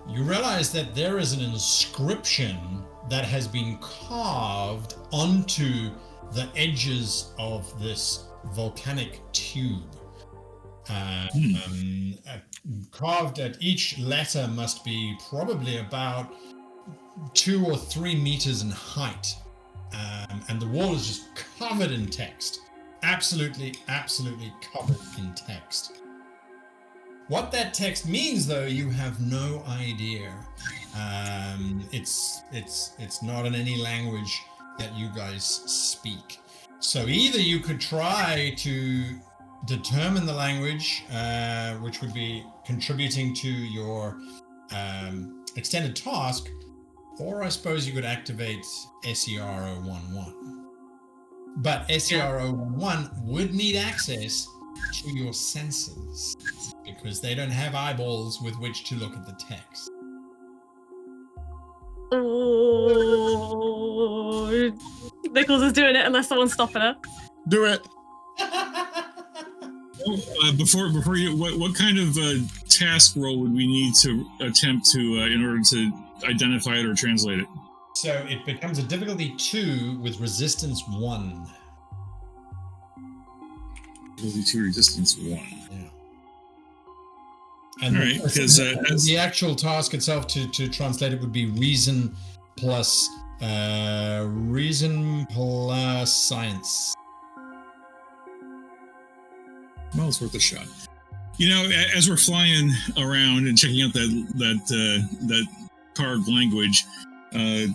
you realize that there is an inscription that has been carved onto the edges of this volcanic tube. Carved at each letter must be probably about 2 or 3 meters in height. And the wall is just covered in text. Absolutely covered in text. What that text means, though, you have no idea. It's not in any language that you guys speak. So either you could try to determine the language, which would be contributing to your extended task, or I suppose you could activate SER011. But SER011 would need access to your senses because they don't have eyeballs with which to look at the text.
Oh, Nichols is doing it unless someone's stopping her.
Do it.
Before you, what kind of task roll would we need to attempt to in order to identify it or translate it?
So it becomes a difficulty 2 with resistance 1.
Difficulty 2, resistance 1.
Yeah. And
right, because
the actual task itself to translate it would be reason plus science.
Well, it's worth a shot. You know, as we're flying around and checking out that carved language,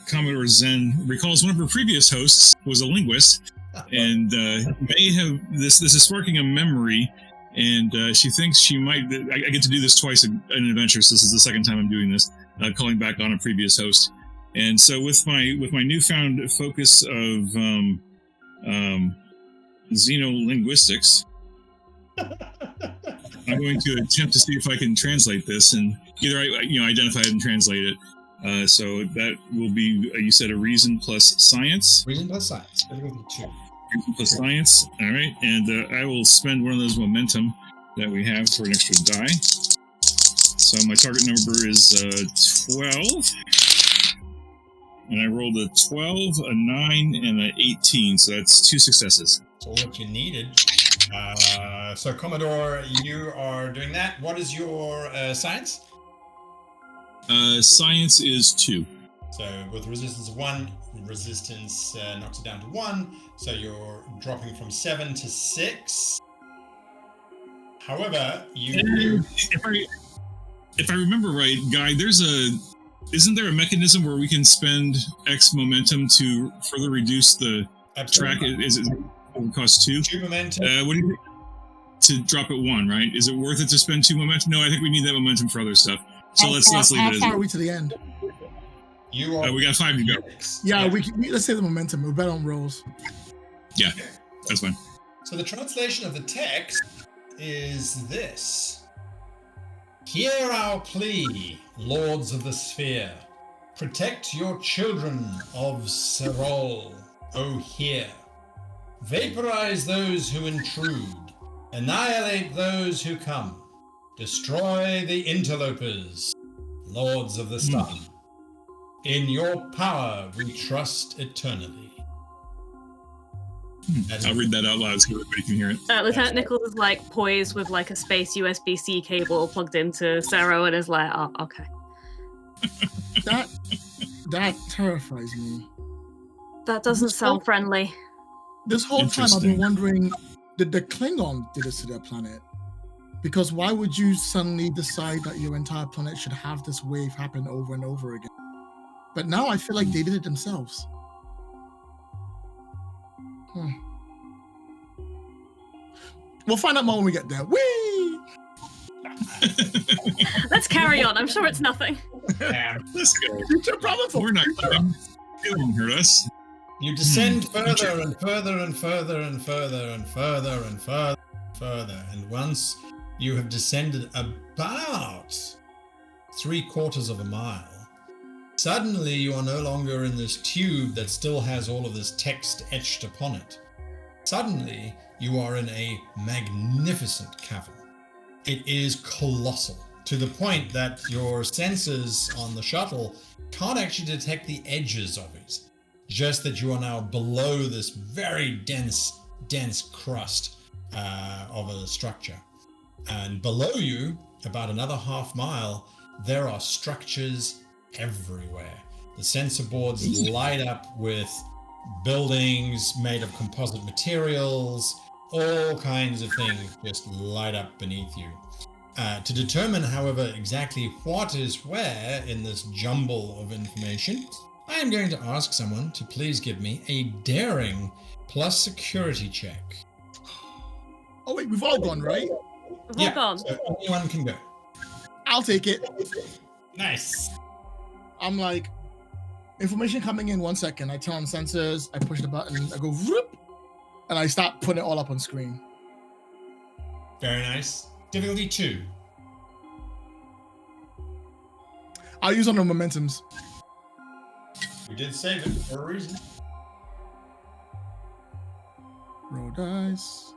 Commodore Zen recalls one of her previous hosts was a linguist, and may have this is sparking a memory, and she thinks she might. I get to do this twice in an adventure, so this is the second time I'm doing this, calling back on a previous host, and so with my newfound focus of xenolinguistics. I'm going to attempt to see if I can translate this, and either I identify it and translate it. So that will be, you said, a reason plus science.
Reason plus science. Difficulty 2.
Reason plus science. All right, and I will spend one of those momentum that we have for an extra die. So my target number is 12, and I rolled a 12, a 9, and an 18. So that's 2 successes.
That's all what you needed. So Commodore, you are doing that. What is your science?
Science is 2.
So with resistance 1, resistance knocks it down to 1. So you're dropping from 7 to 6. However,
if I remember right, Guy, isn't there a mechanism where we can spend X momentum to further reduce the track? Is it cost 2?
2 momentum.
What do you think? To drop it 1, right? Is it worth it to spend 2 momentum? No, I think we need that momentum for other stuff. So let's leave it.
How far are we to the end?
You are.
We got 5 to go.
Yeah, let's say the momentum. We're better on rolls.
Yeah, that's fine.
So the translation of the text is this: "Hear our plea, lords of the sphere. Protect your children of Serol, O hear. Vaporize those who intrude. Annihilate those who come. Destroy the interlopers, lords of the sun. In your power we trust eternally."
I'll read that out loud so everybody can hear it.
Lieutenant Nichols is like poised with like a space USB-C cable plugged into Sarah and is like, oh, okay.
That terrifies me.
That doesn't sound friendly.
This whole time I've been wondering, did the Klingon do this to their planet? Because why would you suddenly decide that your entire planet should have this wave happen over and over again? But now I feel like they did it themselves. We'll find out more when we get there. Whee!
Let's carry on. I'm sure it's nothing.
Let's go.
We're
not going. It won't hurt us.
You descend further and further and further and further and further and further and further. And once you have descended about 3/4 of a mile, suddenly you are no longer in this tube that still has all of this text etched upon it. Suddenly you are in a magnificent cavern. It is colossal, to the point that your sensors on the shuttle can't actually detect the edges of it. Just that you are now below this very dense crust of a structure. And below you, about another half mile, there are structures everywhere. The sensor boards light up with buildings made of composite materials, all kinds of things just light up beneath you. To determine, however, exactly what is where in this jumble of information, I am going to ask someone to please give me a daring plus security check.
Oh wait, we've all gone, right?
We've all gone.
So anyone can go.
I'll take it.
Nice.
I'm like, information coming in 1 second. I turn on sensors, I push the button, I go whoop, and I start putting it all up on screen.
Very nice. Difficulty 2.
I'll use on the momentums.
We did save it for a reason.
Roll dice.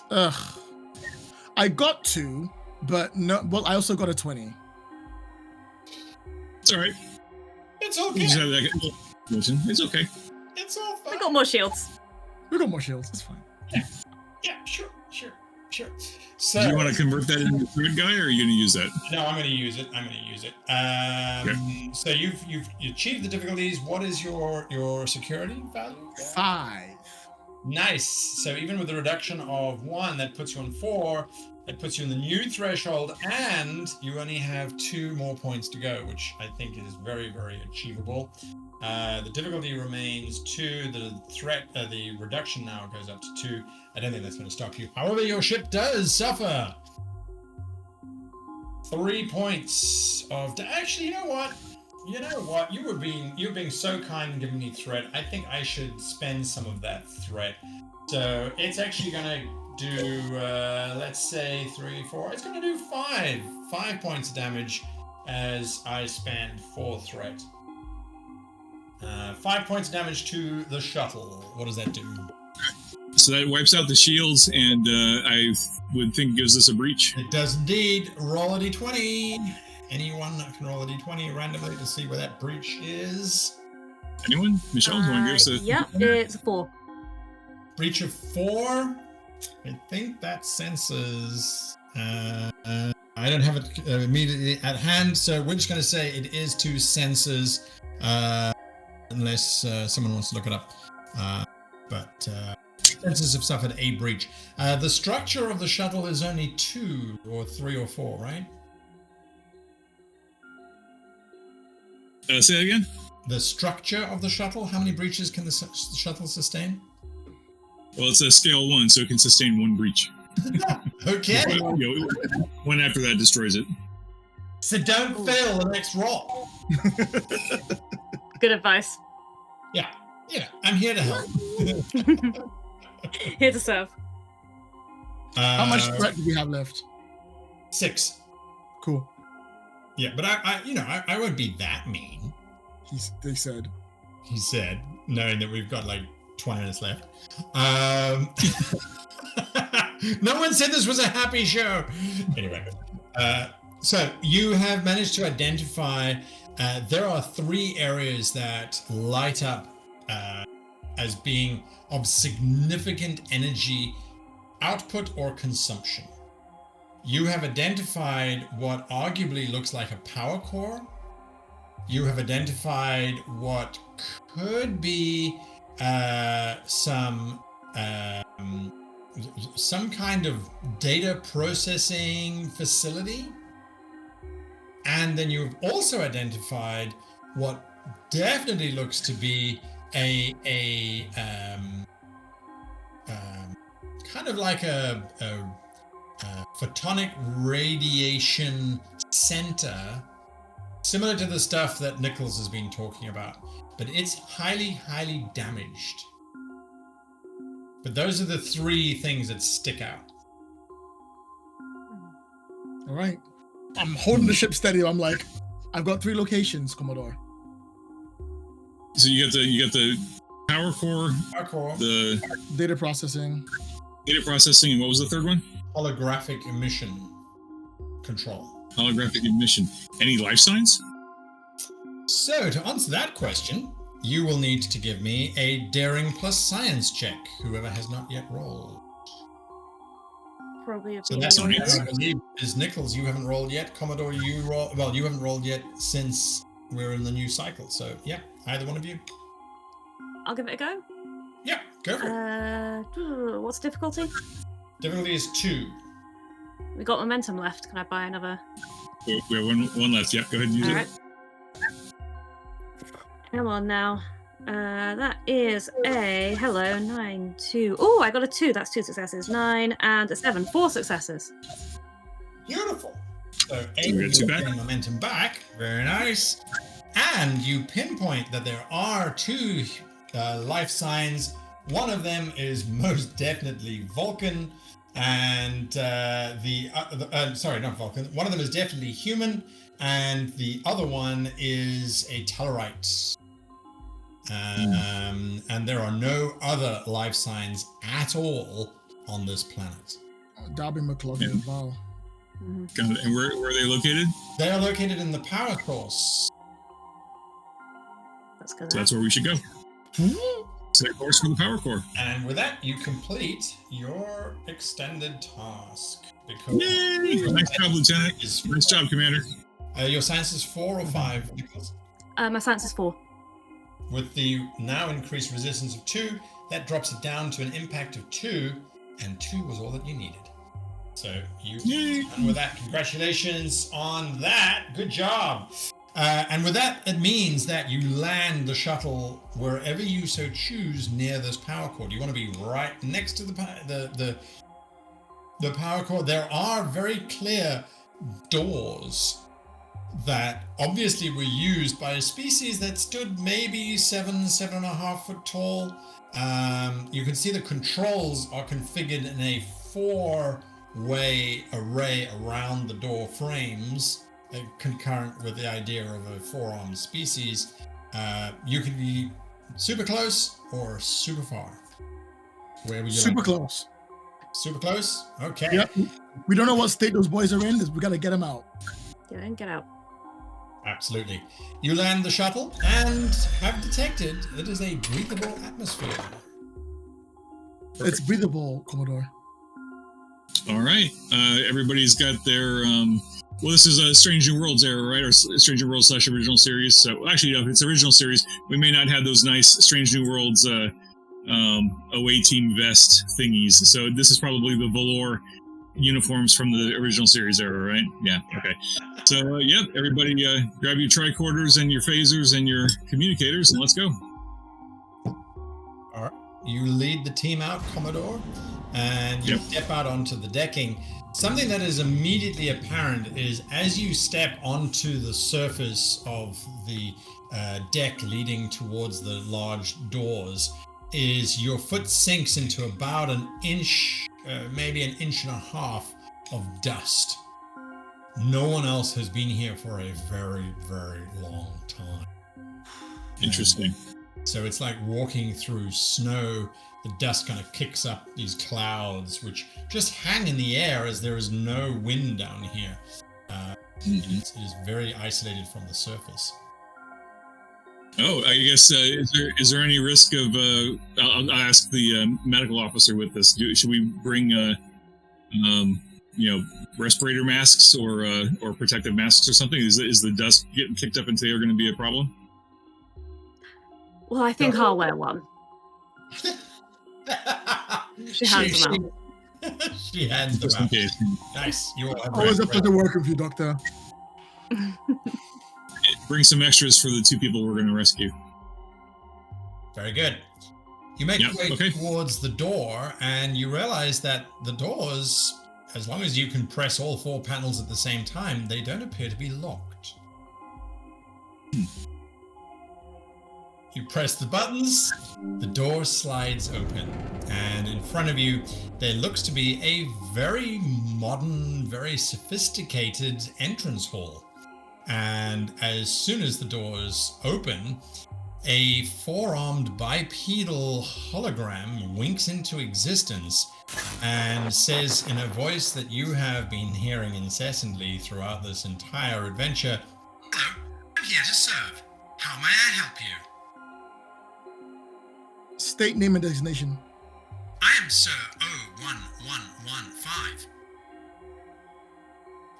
Ugh. I got 2, but no. Well, I also got a 20.
It's all right.
It's okay.
It's okay.
It's all fine.
We got more shields.
We got more shields. It's fine.
Yeah, sure. So,
do you want to convert that into a third guy, or are you going to use that?
No, I'm going to use it. Okay. So you've achieved the difficulties. What is your security value?
5.
Nice. So even with the reduction of 1, that puts you on 4. That puts you in the new threshold, and you only have 2 more points to go, which I think is very, very achievable. The difficulty remains 2. The reduction now goes up to 2. I don't think that's going to stop you. However, your ship does suffer 3 points of. Actually, you know what? You were being so kind and giving me threat. I think I should spend some of that threat. So it's actually going to do, let's say 3, 4. It's going to do 5 points of damage as I spend 4 threat. 5 points of damage to the shuttle. What does that do?
So that wipes out the shields, and I would think gives us a breach.
It does indeed. Roll a d20. Anyone can roll a d20 randomly to see where that breach is.
Anyone? Michelle, do you want to give us a...
Yep, it's a 4.
Breach of 4. I think that senses. I don't have it immediately at hand, so we're just going to say it is 2 sensors, unless someone wants to look it up. But sensors have suffered a breach. The structure of the shuttle is only 2 or 3 or 4, right?
Say that again?
The structure of the shuttle, how many breaches can the shuttle sustain?
Well, it's a scale 1, so it can sustain 1 breach.
Okay.
One after that destroys it.
So don't fail the next roll.
Good advice.
Yeah, I'm here to help.
Here to serve.
How much threat do we have left?
6.
Cool.
Yeah, but I won't be that mean.
They said.
He said, knowing that we've got like 20 minutes left. No one said this was a happy show. Anyway, so you have managed to identify. There are 3 areas that light up as being of significant energy output or consumption. You have identified what arguably looks like a power core. You have identified what could be some kind of data processing facility. And then you've also identified what definitely looks to be a kind of like a photonic radiation center, similar to the stuff that Nichols has been talking about, but it's highly, highly damaged. But those are the 3 things that stick out.
All right. I'm holding the ship steady. I'm like, I've got 3 locations, Commodore.
So you get the power core, the
data processing,
and what was the third one?
Holographic emission control.
Holographic emission. Any life signs?
So to answer that question, you will need to give me a daring plus science check, whoever has not yet rolled.
Probably a
So that's on I believe is Nichols. You haven't rolled yet. Commodore, you roll. Well, you haven't rolled yet since we're in the new cycle. So yeah, either one of you.
I'll give it a go.
Yeah, go for
it. What's the difficulty?
Difficulty is 2.
We got momentum left. Can I buy another?
We have one left. Yeah, go ahead and use it.
Come on now. That is a 9, 2. Oh, I got a 2. That's 2 successes. 9 and a 7. 4 successes.
Beautiful. So you're getting momentum back. Very nice. And you pinpoint that there are 2 life signs. One of them is most definitely Vulcan, and sorry, not Vulcan. One of them is definitely human, and the other one is a Tellarite. And there are no other life signs at all on this planet.
Darby McLaughlin as well.
Got it. And where are they located?
They are located in the power course.
That's where we should go. Set course for the power core.
And with that, you complete your extended task.
Yay! Nice job, Lieutenant. Nice job, Commander.
Your science is 4 or 5, Nicholas?
My science is 4.
with the now increased resistance of 2, that drops it down to an impact of 2, and 2 was all that you needed. So and with that, congratulations on that. Good job. And with that, it means that you land the shuttle wherever you so choose near this power cord. You want to be right next to the power cord. There are very clear doors that obviously were used by a species that stood maybe 7.5 foot tall. You can see the controls are configured in a 4-way array around the door frames, concurrent with the idea of a 4-armed species. You can be super close or super far. Where would you
Super
like?
close.
Super close? Okay.
Yep. We don't know what state those boys are in. We got to get them out.
Get in, get out.
Absolutely. You land the shuttle and have detected it is a breathable atmosphere.
It's breathable, Commodore.
All right. Everybody's got their. Well, this is a Strange New Worlds era, right? Or Strange New Worlds / original series. So actually, if it's original series, we may not have those nice Strange New Worlds away team vest thingies. So this is probably the velour uniforms from the original series era, right? Yeah. Okay. So yep, everybody, grab your tricorders and your phasers and your communicators, and let's go.
All right. You lead the team out, Commodore, and you step out onto the decking. Something that is immediately apparent is as you step onto the surface of the deck leading towards the large doors, is your foot sinks into about an inch, maybe an inch and a half of dust. No one else has been here for a very, very long time.
Interesting.
So it's like walking through snow. The dust kind of kicks up these clouds, which just hang in the air as there is no wind down here. It is very isolated from the surface.
Oh, I guess is there any risk of? I'll ask the medical officer with this. Should we bring, respirator masks or protective masks or something? Is the dust getting kicked up into the air going to be a problem?
Well, I think I'll wear one. She hands them out.
She hands them out. Nice. You all have
Always a pleasure working with you, Doctor.
Bring some extras for the 2 people we're going to rescue.
Very good. You make your way towards the door, and you realize that the doors, as long as you can press all 4 panels at the same time, they don't appear to be locked. You press the buttons, the door slides open, and in front of you, there looks to be a very modern, very sophisticated entrance hall. And as soon as the doors open, a 4-armed bipedal hologram winks into existence and says in a voice that you have been hearing incessantly throughout this entire adventure,
"Hello, I'm here to serve. How may I help you?"
State name and designation.
I am Sir 01115.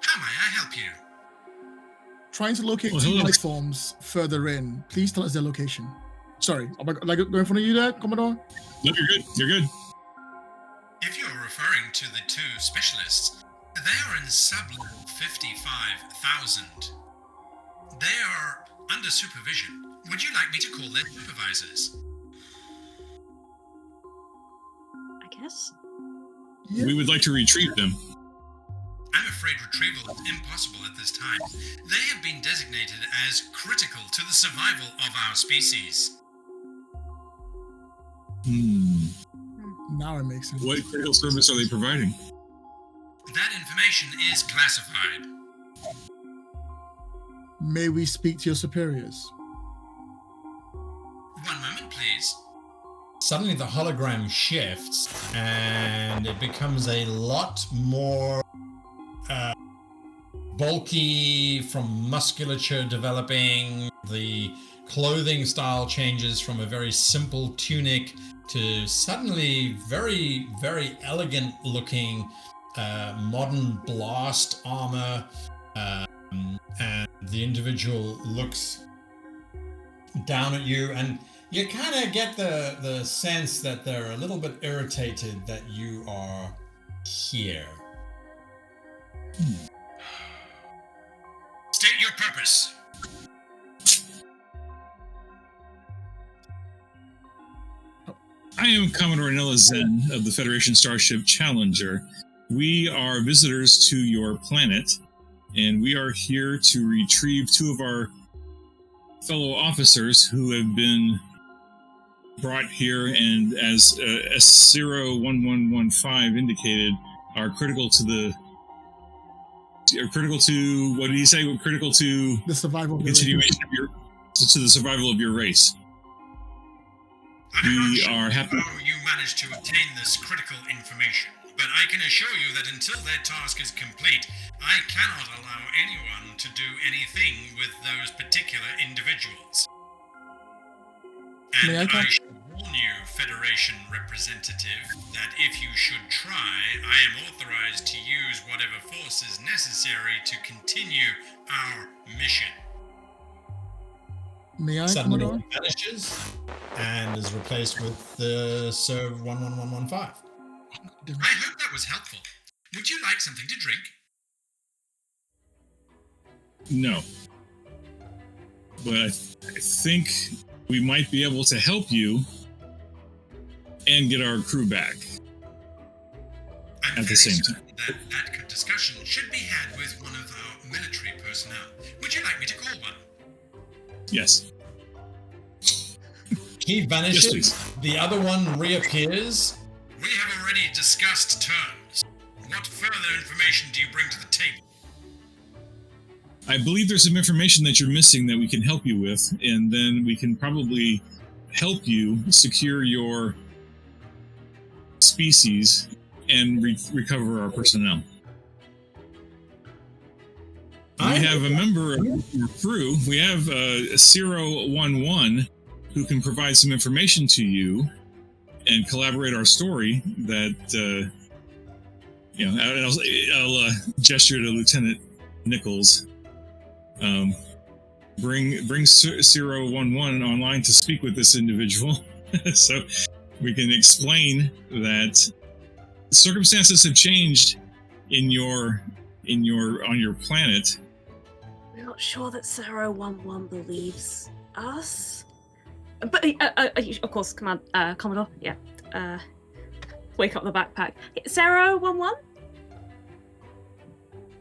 How may I help you?
Trying to locate 2 life forms further in. Please tell us their location. Sorry, am I going in front of you there, Commodore?
No, you're good. You're good.
If you're referring to the 2 specialists, they are in sub-level 55,000. They are under supervision. Would you like me to call their supervisors?
I guess.
Yeah.
We would like to retrieve them.
I'm afraid retrieval is impossible at this time. They have been designated as critical to the survival of our species.
Now it makes sense.
What critical service are they providing?
That information is classified.
May we speak to your superiors?
One moment, please.
suddenly the hologram shifts and it becomes a lot more bulky, from musculature developing. The clothing style changes from a very simple tunic to suddenly very, very elegant looking modern blast armor. And the individual looks down at you, and you kind of get the sense that they're a little bit irritated that you are here.
State your purpose.
I am Commodore Nella Zen of the Federation Starship Challenger. We are visitors to your planet, and we are here to retrieve two of our fellow officers who have been brought here, and as S01115 indicated, are critical to what did he say? Critical to
The survival of the
continuation of your to the survival of your race. We are happy.
How you managed to obtain this critical information, but I can assure you that until their task is complete, I cannot allow anyone to do anything with those particular individuals. And I should warn you, Federation representative, that if you should try, I am authorized to use whatever force is necessary to continue our mission.
May I,
Suddenly
Commodore?
vanishes and is replaced with the Sir 11115.
I hope that was helpful. Would you like something to drink?
No. But I think we might be able to help you and get our crew back
I'm
at the
very
same
certain
time.
that discussion should be had with one of our military personnel. Would you like me to call one?
Yes.
He vanishes.
Yes, please.
The other one reappears.
We have already discussed terms. What further information do you bring to the table?
I believe there's some information that you're missing that we can help you with, and then we can probably help you secure your species and recover our personnel. We have a member of your crew. We have 011 who can provide some information to you and collaborate our story that, I'll gesture to Lieutenant Nichols. Bring 011 online to speak with this individual so we can explain that circumstances have changed on your planet.
We're not sure that 011 believes us. But, of course, Commodore, yeah. Wake up the backpack. 011?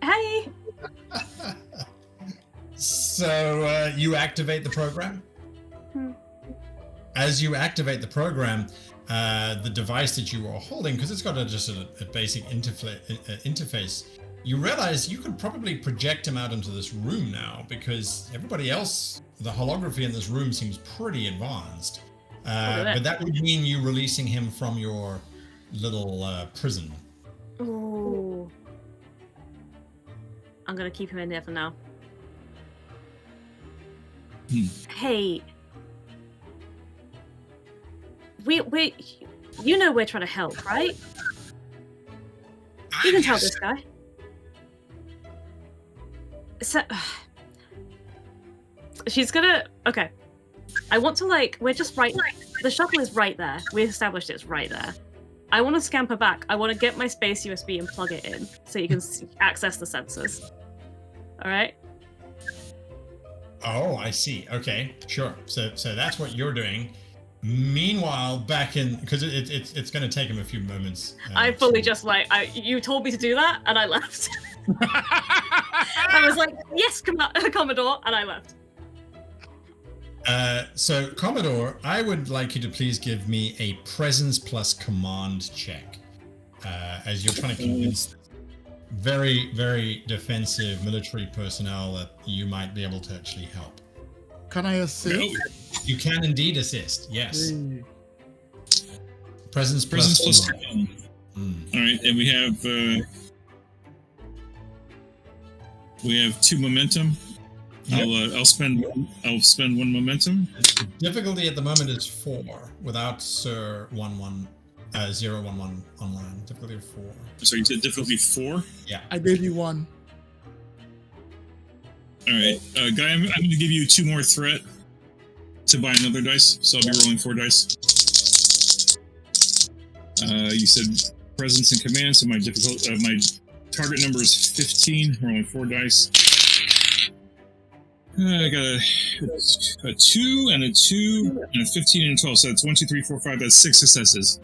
Hey!
So you activate the program? As you activate the program, the device that you are holding, because it's got just a basic interface, you realize you could probably project him out into this room now, because everybody else, the holography in this room seems pretty advanced. But that would mean you releasing him from your little prison.
Ooh. I'm gonna keep him in there for now. Hey. We you know we're trying to help, right? You can tell this guy. So, she's gonna. Okay. I want to we're just right. The shuttle is right there. We established it's right there. I want to scamper back. I want to get my space USB and plug it in so you can access the sensors. All right.
Oh, I see. Okay, sure. So that's what you're doing. Meanwhile, back in, because it's going to take him a few moments.
I fully just you told me to do that, and I left. I was like, yes, Commodore, and I left.
So Commodore, I would like you to please give me a presence plus command check, as you're trying to convince very, very defensive military personnel that you might be able to actually help.
Can I assist?
You can indeed assist, yes. Presence
plus
command.
All right, and we have 2 momentum. Yep. I'll spend 1 momentum.
The difficulty at the moment is 4 without Sir 011 online. Difficulty of 4.
So you said difficulty 4?
Yeah.
I gave you 1.
All right, Guy, I'm going to give you 2 more threat. to buy another dice, so I'll be rolling 4 dice. You said presence and command, so my target number is 15. Rolling 4 dice. I got a 2 and a 2 and a 15 and a 12. So that's 1, 2, 3, 4, 5. That's 6 successes.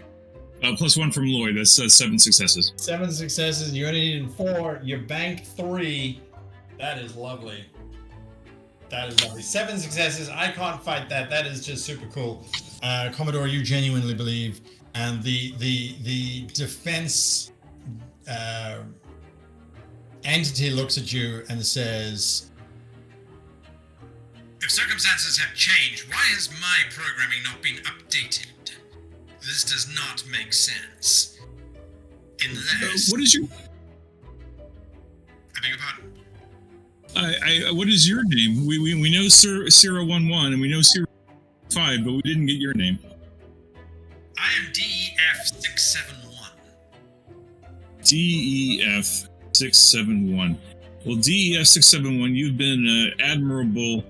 Plus 1 from Lloyd. That's 7 successes.
7 successes. You only needed 4. You banked 3. That is lovely. That is lovely. 7 successes. I can't fight that. That is just super cool. Commodore, you genuinely believe, and the defense entity looks at you and says,
if circumstances have changed, why has my programming not been updated? This does not make sense. Unless...
what is your...
I beg your pardon?
What is your name? We know Sir 011 and we know 05, but we didn't get your name.
I am DEF671.
DEF671. Well, DEF671, you've been an admirable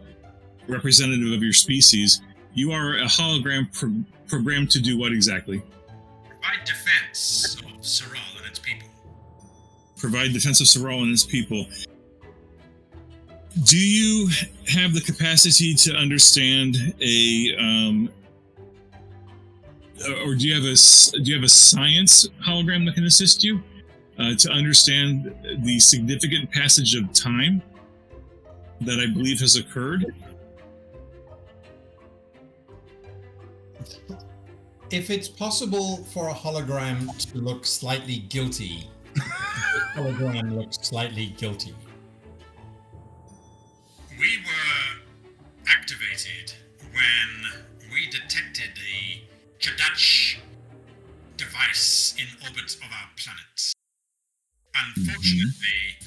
representative of your species. You are a hologram programmed to do what exactly?
Provide defense of Saral and its people.
Provide defense of Saral and its people. Do you have the capacity to understand or do you have a science hologram that can assist you to understand the significant passage of time that I believe has occurred?
if it's possible for a hologram to look slightly guilty, the hologram looks slightly guilty.
We were activated when we detected a Chadach device in orbit of our planet. Unfortunately,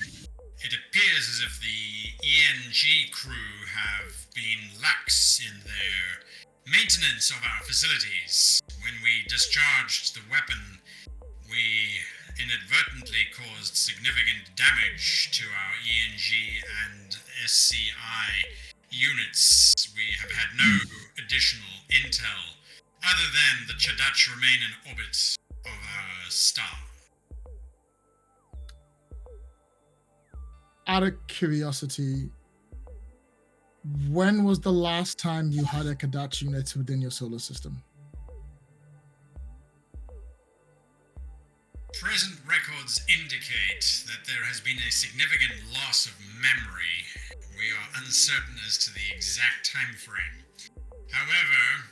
it appears as if the ENG crew have been lax in their maintenance of our facilities. When we discharged the weapon, we inadvertently caused significant damage to our ENG and SCI units. We have had no additional intel other than the Chadach remain in orbit of our star.
Out of curiosity, when was the last time you had a Chadach unit within your solar system?
Present records indicate that there has been a significant loss of memory. We are uncertain as to the exact time frame. However,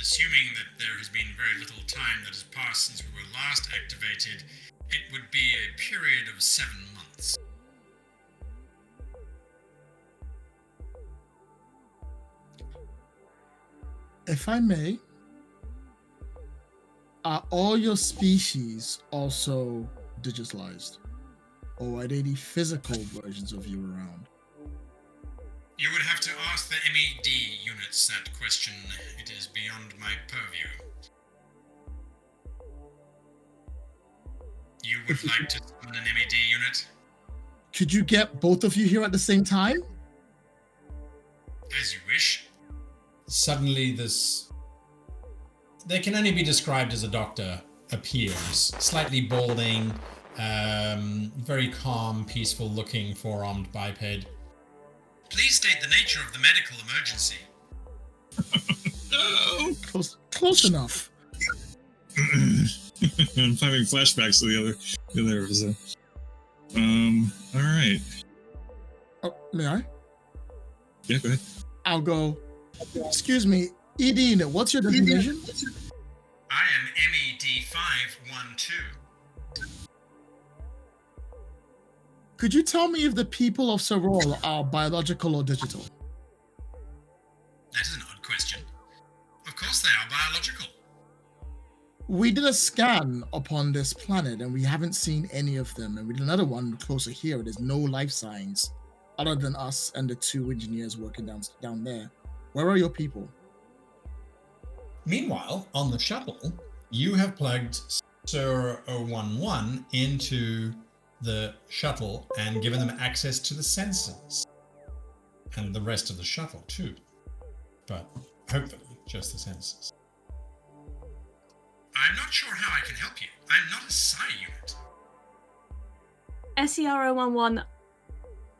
assuming that there has been very little time that has passed since we were last activated, it would be a period of 7 months.
If I may, are all your species also digitalized? Or are they the physical versions of you around?
You would have to ask the MED units that question. It is beyond my purview. You would like to summon an MED unit?
Could you get both of you here at the same time?
As you wish.
Suddenly they can only be described as a doctor appears, slightly balding, very calm, peaceful looking, four-armed biped.
Please state the nature of the medical emergency.
No!
Close enough.
I'm having flashbacks to the other episode. All right.
Oh, may I?
Yeah, go ahead.
I'll go. Excuse me, ED unit, what's your designation?
I am MED 512.
Could you tell me if the people of Sarol are biological or digital?
That is an odd question. Of course they are biological.
We did a scan upon this planet and we haven't seen any of them. And we did another one closer here. There's no life signs other than us and the 2 engineers working down there. Where are your people?
Meanwhile, on the shuttle, you have plugged Sir 011 into the shuttle and given them access to the sensors. And the rest of the shuttle, too. But hopefully, just the Xanthus.
I'm not sure how I can help you. I'm not a psi unit.
SER011,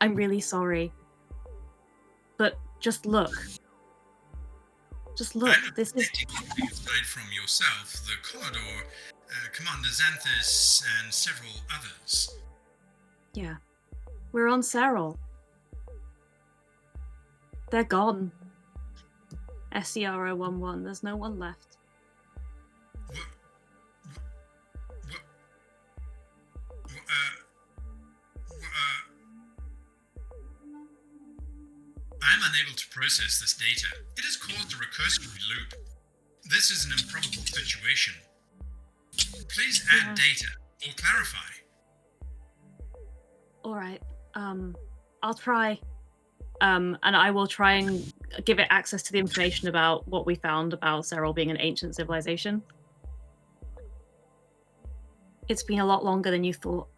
I'm really sorry. But just look. Just look. This is...
Aside from yourself, the Commodore, Commander Xanthus, and several others.
Yeah. We're on Serral. They're gone. SER011, there's no one left.
I'm unable to process this data. It has caused a recursive loop. This is an improbable situation. Please add data or clarify.
Alright. I'll try. And I will try and give it access to the information about what we found about Serral being an ancient civilization. It's been a lot longer than you thought.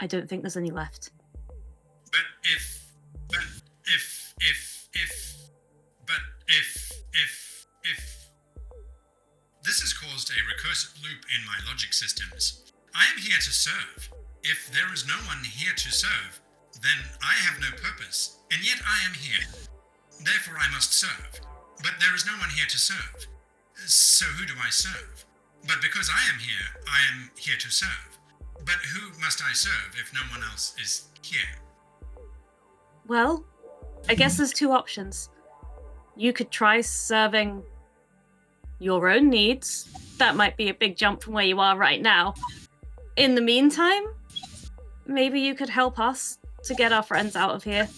I don't think there's any left.
But if this has caused a recursive loop in my logic systems. I am here to serve. If there is no one here to serve, then I have no purpose, and yet I am here. Therefore I must serve. But there is no one here to serve. So who do I serve? But because I am here to serve. But who must I serve if no one else is here?
Well, I guess there's two options. You could try serving your own needs. That might be a big jump from where you are right now. In the meantime, maybe you could help us to get our friends out of here.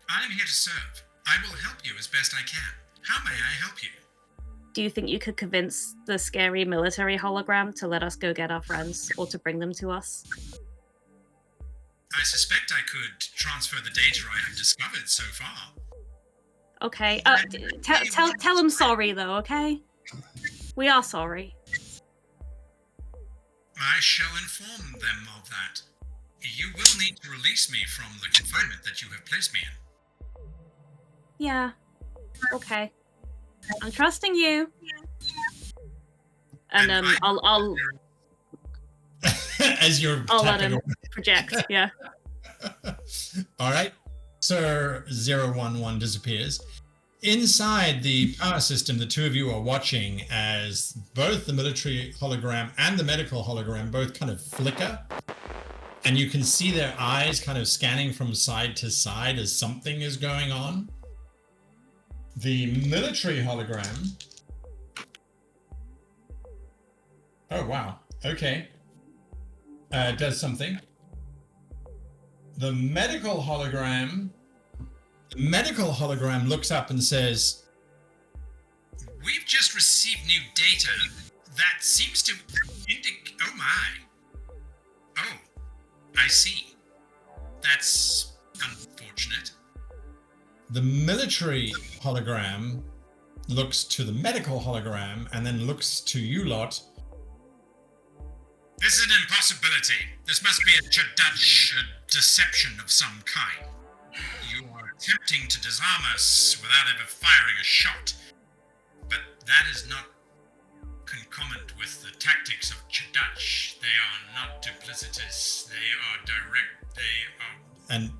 I am here to serve. I will help you as best I can. How may I help you?
Do you think you could convince the scary military hologram to let us go get our friends, or to bring them to us?
I suspect I could transfer the data I have discovered so far.
Okay, tell them sorry though, okay? We are sorry.
I shall inform them of that. You will need to release me from the confinement that you have placed me in.
Yeah. Okay. I'm trusting you. And I'll
as you're
I'll let
tapping
him project, yeah.
All right. Sir 011 disappears. Inside the power system, the two of you are watching as both the military hologram and the medical hologram both kind of flicker. And you can see their eyes kind of scanning from side to side as something is going on. The military hologram... Oh, wow. Okay. Does something. The medical hologram looks up and says,
We've just received new data that seems to indicate... Oh my. Oh, I see. That's unfortunate.
The military hologram looks to the medical hologram and then looks to you lot.
This is an impossibility. This must be a Dutch deception of some kind. You are attempting to disarm us without ever firing a shot. But that is not concomitant with the tactics of Dutch. They are not duplicitous. They are direct. They are...
And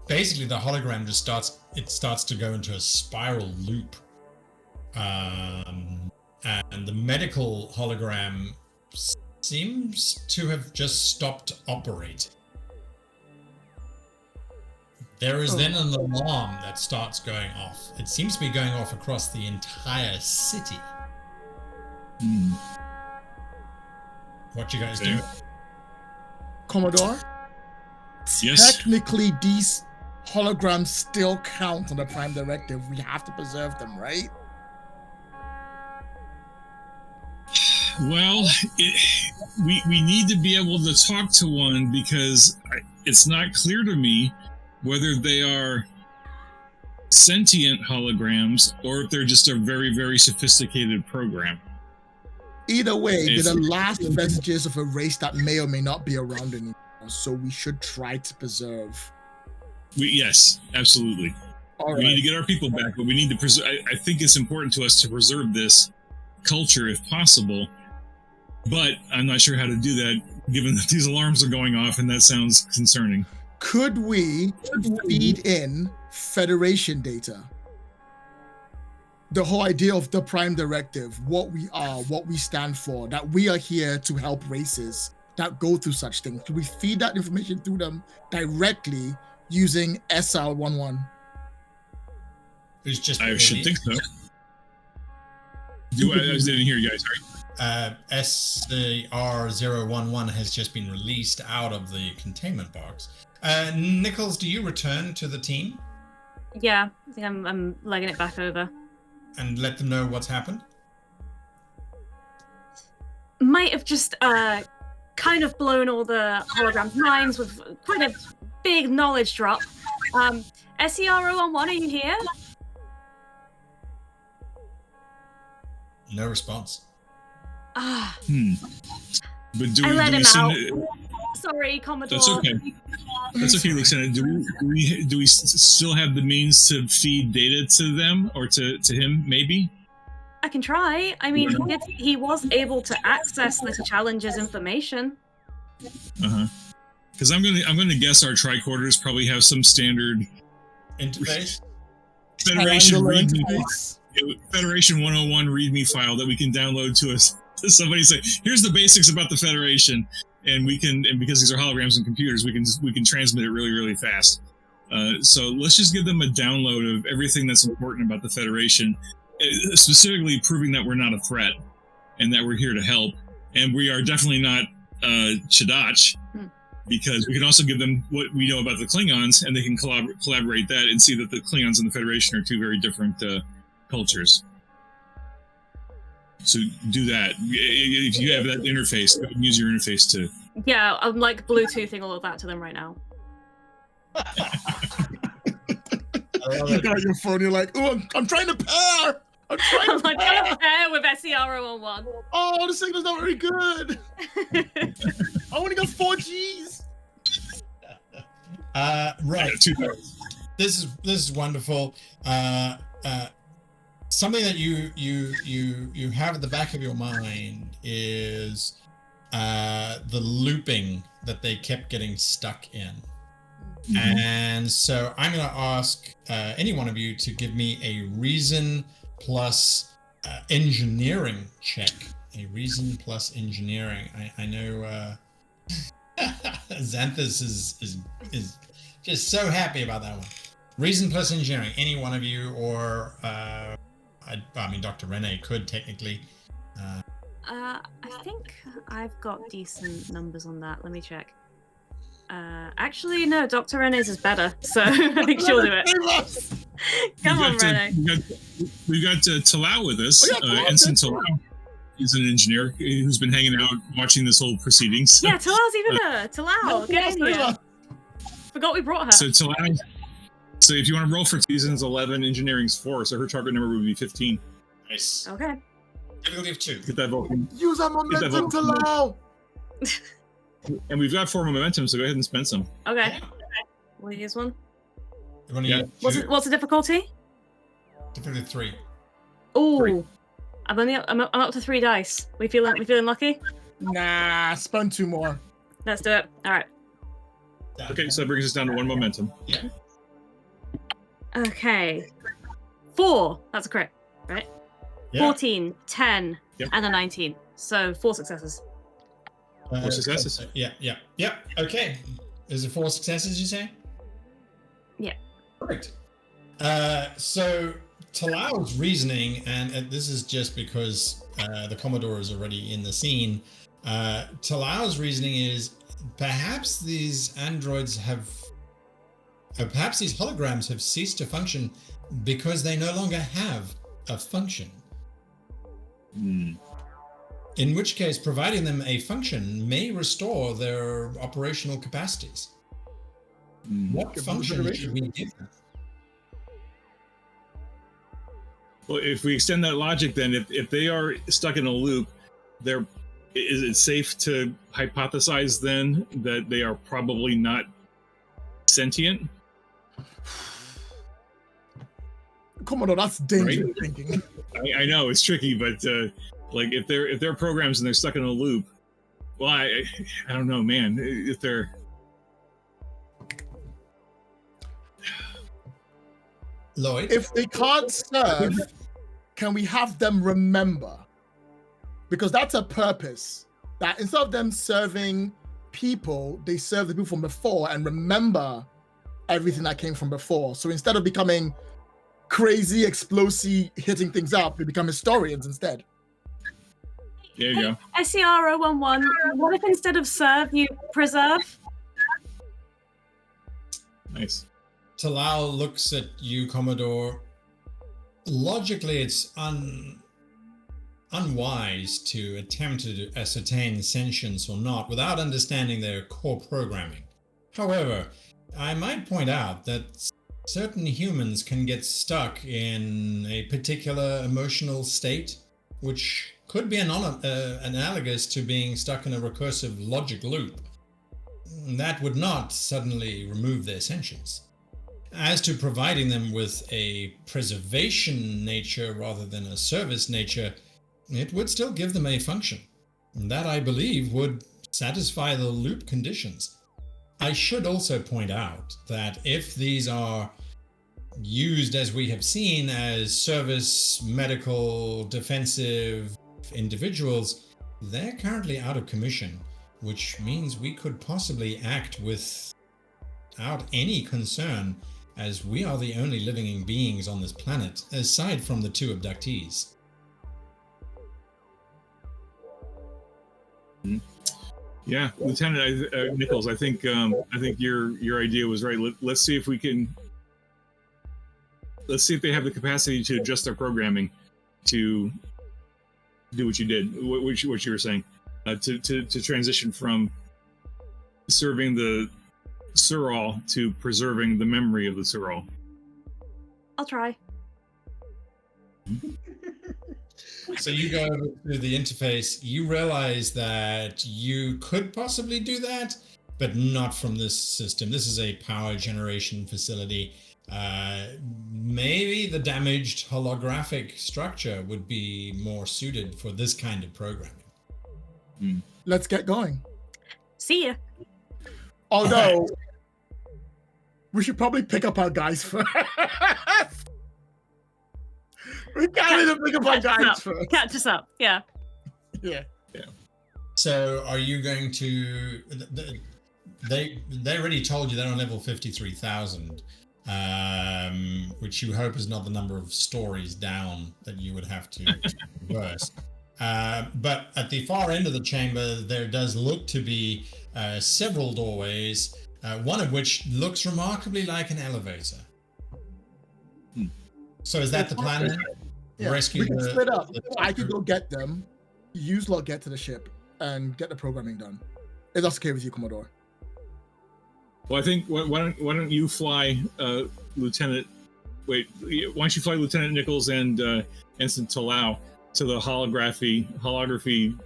basically the hologram just starts to go into a spiral loop. And the medical hologram seems to have just stopped operating. There is then an alarm that starts going off. It seems to be going off across the entire city. What you guys do?
Commodore?
Yes.
Technically, these holograms still count on the Prime Directive. We have to preserve them, right?
Well, we need to be able to talk to one because it's not clear to me whether they are sentient holograms or if they're just a very, very sophisticated program.
Either way, they're the last vestiges of a race that may or may not be around anymore, so we should try to preserve.
Yes, absolutely. We need to get our people back, but we need to preserve. I think it's important to us to preserve this culture if possible. But I'm not sure how to do that, given that these alarms are going off, and that sounds concerning.
Could we feed in Federation data? The whole idea of the Prime Directive, what we are, what we stand for, that we are here to help races that go through such things. Could we feed that information through them directly using SR11?
Who's just
I should think so. I didn't hear you guys, sorry.
SCR-011 has just been released out of the containment box. Nichols, do you return to the team?
Yeah, I think I'm legging it back over.
And let them know what's happened?
Might have just kind of blown all the holograms' minds with quite a big knowledge drop. SCR-011, are you here?
No response.
But do
I let him out.
it?
Sorry, Commodore.
That's okay. That's okay, Luxana. Do we still have the means to feed data to them or to him? Maybe.
I can try. I mean, he was able to access the challenge's information.
Because I'm gonna guess our tricorders probably have some standard
interface.
Federation Federation 101 README file that we can download to us. Somebody say, "Here's the basics about the Federation," and because these are holograms and computers, we can transmit it really, really fast. So let's just give them a download of everything that's important about the Federation, specifically proving that we're not a threat and that we're here to help, and we are definitely not Chadach, because we can also give them what we know about the Klingons, and they can collaborate that and see that the Klingons and the Federation are two very different cultures. So do that. If you have that interface, use your interface to.
Yeah, I'm like Bluetoothing all of that to them right now.
You got your phone, you're like, oh, I'm trying to pair! I'm trying
to pair with SCR-011.
Oh, the signal's not very good! I only got 4Gs!
Right. This is wonderful. Something that you have at the back of your mind is the looping that they kept getting stuck in. And so I'm going to ask any one of you to give me a reason plus engineering check. A reason plus engineering. I know Xanthus is just so happy about that one. Reason plus engineering. Any one of you, or I mean, Dr. Rene could technically.
I think I've got decent numbers on that. Let me check. Actually, no, Dr. Rene's is better, so I think she'll do it. Come on, Rene.
We've got Talau with us. Ensign Talau. He's an engineer who's been hanging out watching this whole proceedings.
Yeah, Talau's even there. Talau, get in here. Forgot we brought her.
So Talau. So if you want to roll for seasons 11, engineering's 4, so her target number would be 15.
Nice.
Okay.
Difficulty of 2.
Get that Vulcan.
Use that momentum to allow.
And we've got 4 momentum, so go ahead and spend some.
Okay. We'll use one.
Yeah.
What's the difficulty?
Difficulty 3.
Ooh. I'm up to 3 dice. We feeling lucky?
Nah, spend 2 more.
Let's do it. All right.
Okay, so that brings us down to 1 momentum.
Yeah.
Okay. 4. That's a crit, right?
Yeah.
14, 10, and a 19. So 4 successes.
4 successes.
Yeah. Okay. Is it 4 successes, you say?
Yeah.
Perfect. So Talau's reasoning, and this is just because the Commodore is already in the scene. Talau's reasoning is perhaps these androids perhaps these holograms have ceased to function because they no longer have a function. In which case, providing them a function may restore their operational capacities. What function should we give them?
Well, if we extend that logic, then if they are stuck in a loop, is it safe to hypothesize then that they are probably not sentient?
Commodore, that's dangerous thinking.
I know it's tricky, but like if they're programs and they're stuck in a loop, well, I don't know, man. If they're
Lloyd,
If they can't serve, can we have them remember? Because that's a purpose. That instead of them serving people, they serve the people from before and remember everything that came from before. So instead of becoming crazy, explosive, hitting things up, we become historians instead.
there you go.
SCR-011, what if instead of serve, you preserve?
Nice.
Talal looks at you, Commodore. Logically, it's unwise to attempt to ascertain sentience or not without understanding their core programming. However, I might point out that certain humans can get stuck in a particular emotional state, which could be analogous to being stuck in a recursive logic loop. That would not suddenly remove their sentience. As to providing them with a preservation nature rather than a service nature, it would still give them a function. That, I believe, would satisfy the loop conditions. I should also point out that if these are used, as we have seen, as service, medical, defensive individuals, they're currently out of commission, which means we could possibly act without any concern, as we are the only living beings on this planet, aside from the 2 abductees.
Yeah, Lieutenant Nichols, I think your idea was right. Let's see if we can. Let's see if they have the capacity to adjust their programming to do what you did, what you were saying, to transition from serving the Surall to preserving the memory of the Surall.
I'll try.
So you go over to the interface, you realize that you could possibly do that, but not from this system. This is a power generation facility. Maybe the damaged holographic structure would be more suited for this kind of programming.
Let's get going.
See ya.
Although, we should probably pick up our guys first. We can't even pick up our guys first.
Catch us up. Yeah.
Yeah.
So are you going to... They already told you they're on level 53,000, which you hope is not the number of stories down that you would have to reverse. But at the far end of the chamber, there does look to be several doorways, one of which looks remarkably like an elevator. So is that the plan then?
Yeah.
Rescue
We can
the-
split up.
the-
I could go get them. You lot get to the ship and get the programming done. If that's okay with you, Commodore.
Well, I think why don't you fly, Lieutenant? Wait, why don't you fly Lieutenant Nichols and Ensign Talal to the holography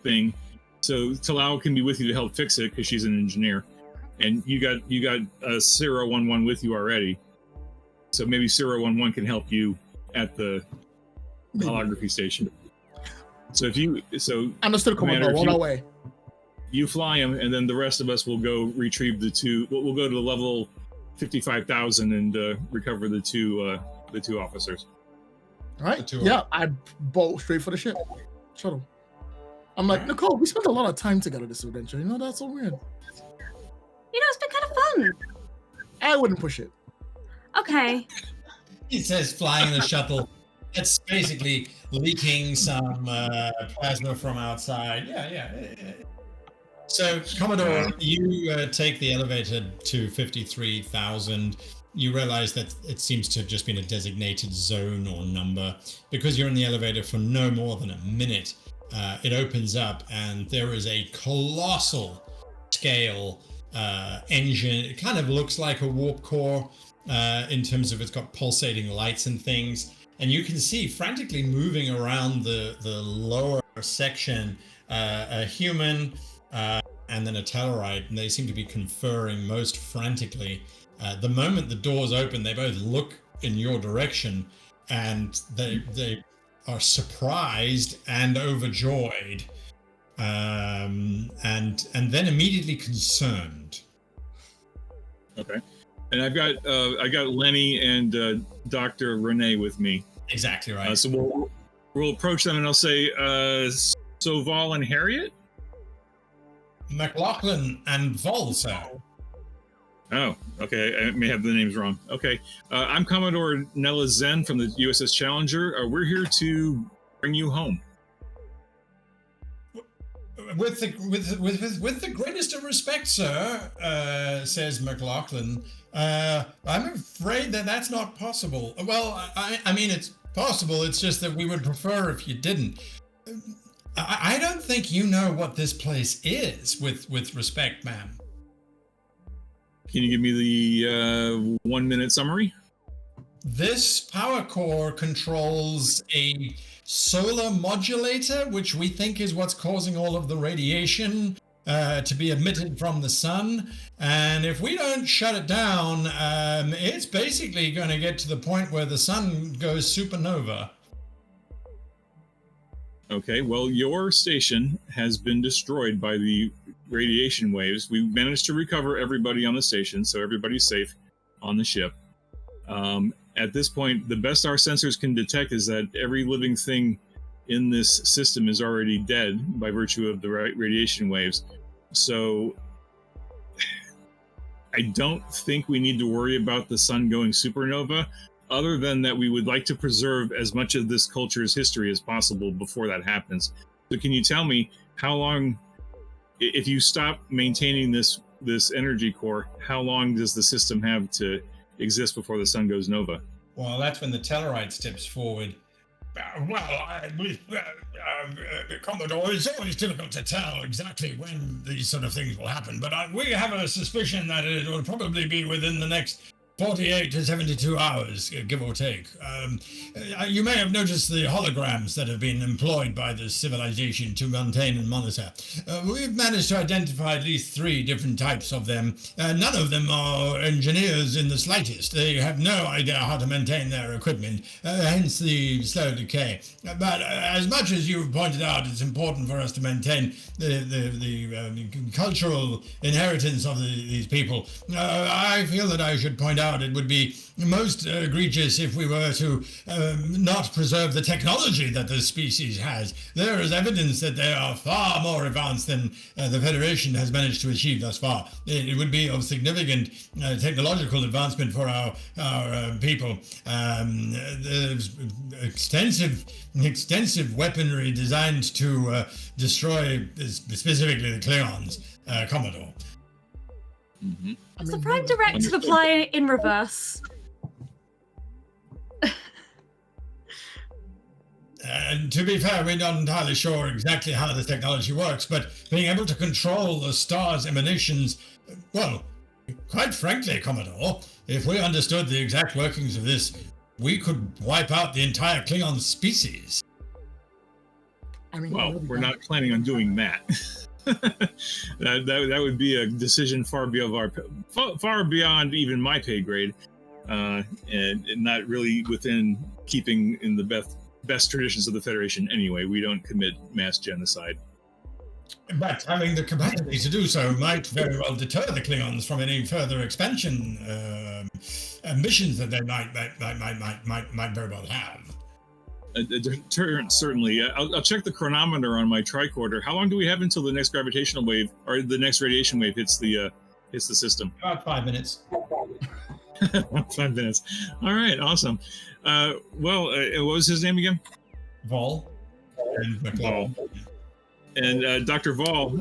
thing, so Talal can be with you to help fix it because she's an engineer, and you got 011 with you already, so maybe 011 can help you at the holography station. So
Understood,
Commander,
Commodore. On our way.
you fly him, and then the rest of us will go retrieve the 2. We'll go to level 55,000 and recover the two officers.
All right.
The 2
Yeah, I bolt straight for the ship. Shuttle. I'm like, Nicole, we spent a lot of time together this adventure. You know, that's so weird.
It's been kind of fun.
I wouldn't push it.
Okay.
He says flying the shuttle. It's basically leaking some plasma from outside. Yeah. So, Commodore, you take the elevator to 53,000. You realize that it seems to have just been a designated zone or number. Because you're in the elevator for no more than a minute, it opens up and there is a colossal scale engine. It kind of looks like a warp core in terms of it's got pulsating lights and things. And you can see frantically moving around the lower section a human and then a Tellarite, and they seem to be conferring most frantically. The moment the doors open, they both look in your direction, and they are surprised and overjoyed, and then immediately concerned.
Okay. And I got Lenny and Dr. Renee with me.
Exactly right.
So we'll approach them and I'll say, so Vol and Harriet?
McLaughlin and Vol, sir.
Oh, okay. I may have the names wrong. Okay. I'm Commodore Nella Zen from the USS Challenger. We're here to bring you home.
With the greatest of respect, sir, says McLaughlin, I'm afraid that's not possible. Well, I mean, it's possible. It's just that we would prefer if you didn't. I don't think you know what this place is, with respect, ma'am.
Can you give me the 1 minute summary?
This power core controls a solar modulator, which we think is what's causing all of the radiation to be emitted from the sun. And if we don't shut it down, it's basically going to get to the point where the sun goes supernova.
Okay, well, your station has been destroyed by the radiation waves. We managed to recover everybody on the station, so everybody's safe on the ship. At this point, the best our sensors can detect is that every living thing in this system is already dead by virtue of the radiation waves. So I don't think we need to worry about the sun going supernova, other than that we would like to preserve as much of this culture's history as possible before that happens. So can you tell me how long, if you stop maintaining this energy core, how long does the system have to exist before the sun goes nova?
Well, that's when the Tellarite steps forward. Commodore, it's always difficult to tell exactly when these sort of things will happen, but we have a suspicion that it will probably be within the next 48 to 72 hours, give or take. You may have noticed the holograms that have been employed by this civilization to maintain and monitor. We've managed to identify at least 3 different types of them. None of them are engineers in the slightest. They have no idea how to maintain their equipment, hence the slow decay. But as much as you've pointed out, it's important for us to maintain the cultural inheritance of these people. I feel that I should point out it would be most egregious if we were to not preserve the technology that this species has. There is evidence that they are far more advanced than the Federation has managed to achieve thus far. It would be of significant technological advancement for our people. There's extensive weaponry designed to destroy specifically the Klingons, Commodore.
Mm-hmm.
What's the Prime Directive apply in reverse?
And to be fair, we're not entirely sure exactly how this technology works, but being able to control the star's emanations, well, quite frankly, Commodore, if we understood the exact workings of this, we could wipe out the entire Klingon species.
Well, we're not planning on doing that. that would be a decision far beyond even my pay grade, and not really within keeping in the best traditions of the Federation. Anyway, we don't commit mass genocide.
But having the capacity to do so might very well deter the Klingons from any further expansion missions that they might very well have.
A deterrent, certainly. I'll check the chronometer on my tricorder. How long do we have until the next gravitational wave or the next radiation wave hits the system?
About 5 minutes.
5 minutes. All right, awesome. What was his name again?
Vol.
Vol. And Dr. Vol,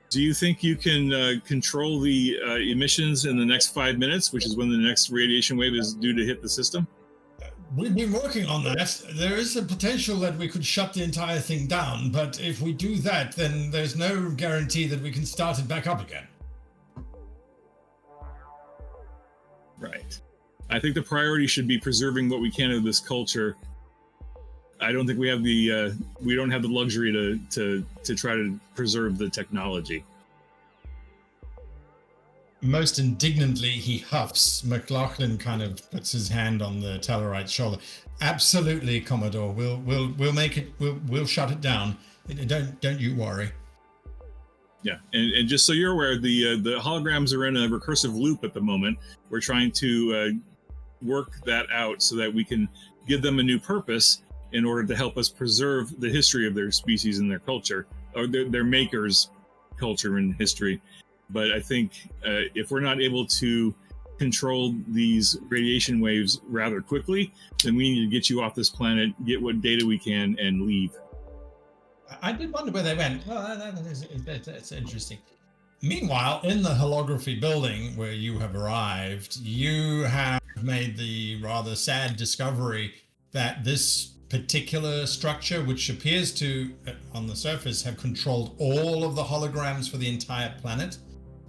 do you think you can control the emissions in the next 5 minutes, which is when the next radiation wave is due to hit the system?
We've been working on that. There is a potential that we could shut the entire thing down, but if we do that, then there's no guarantee that we can start it back up again.
Right. I think the priority should be preserving what we can of this culture. I don't think we have we don't have the luxury to try to preserve the technology.
most indignantly, he huffs. McLaughlin kind of puts his hand on the Tellarite's shoulder. Absolutely, Commodore. We'll make it. We'll shut it down. Don't you worry.
Yeah, and just so you're aware, the holograms are in a recursive loop at the moment. We're trying to work that out so that we can give them a new purpose in order to help us preserve the history of their species and their culture, or their makers' culture and history. But I think if we're not able to control these radiation waves rather quickly, then we need to get you off this planet, get what data we can, and leave.
I did wonder where they went. Well, that's interesting. Meanwhile, in the holography building where you have arrived, you have made the rather sad discovery that this particular structure, which appears to, on the surface, have controlled all of the holograms for the entire planet.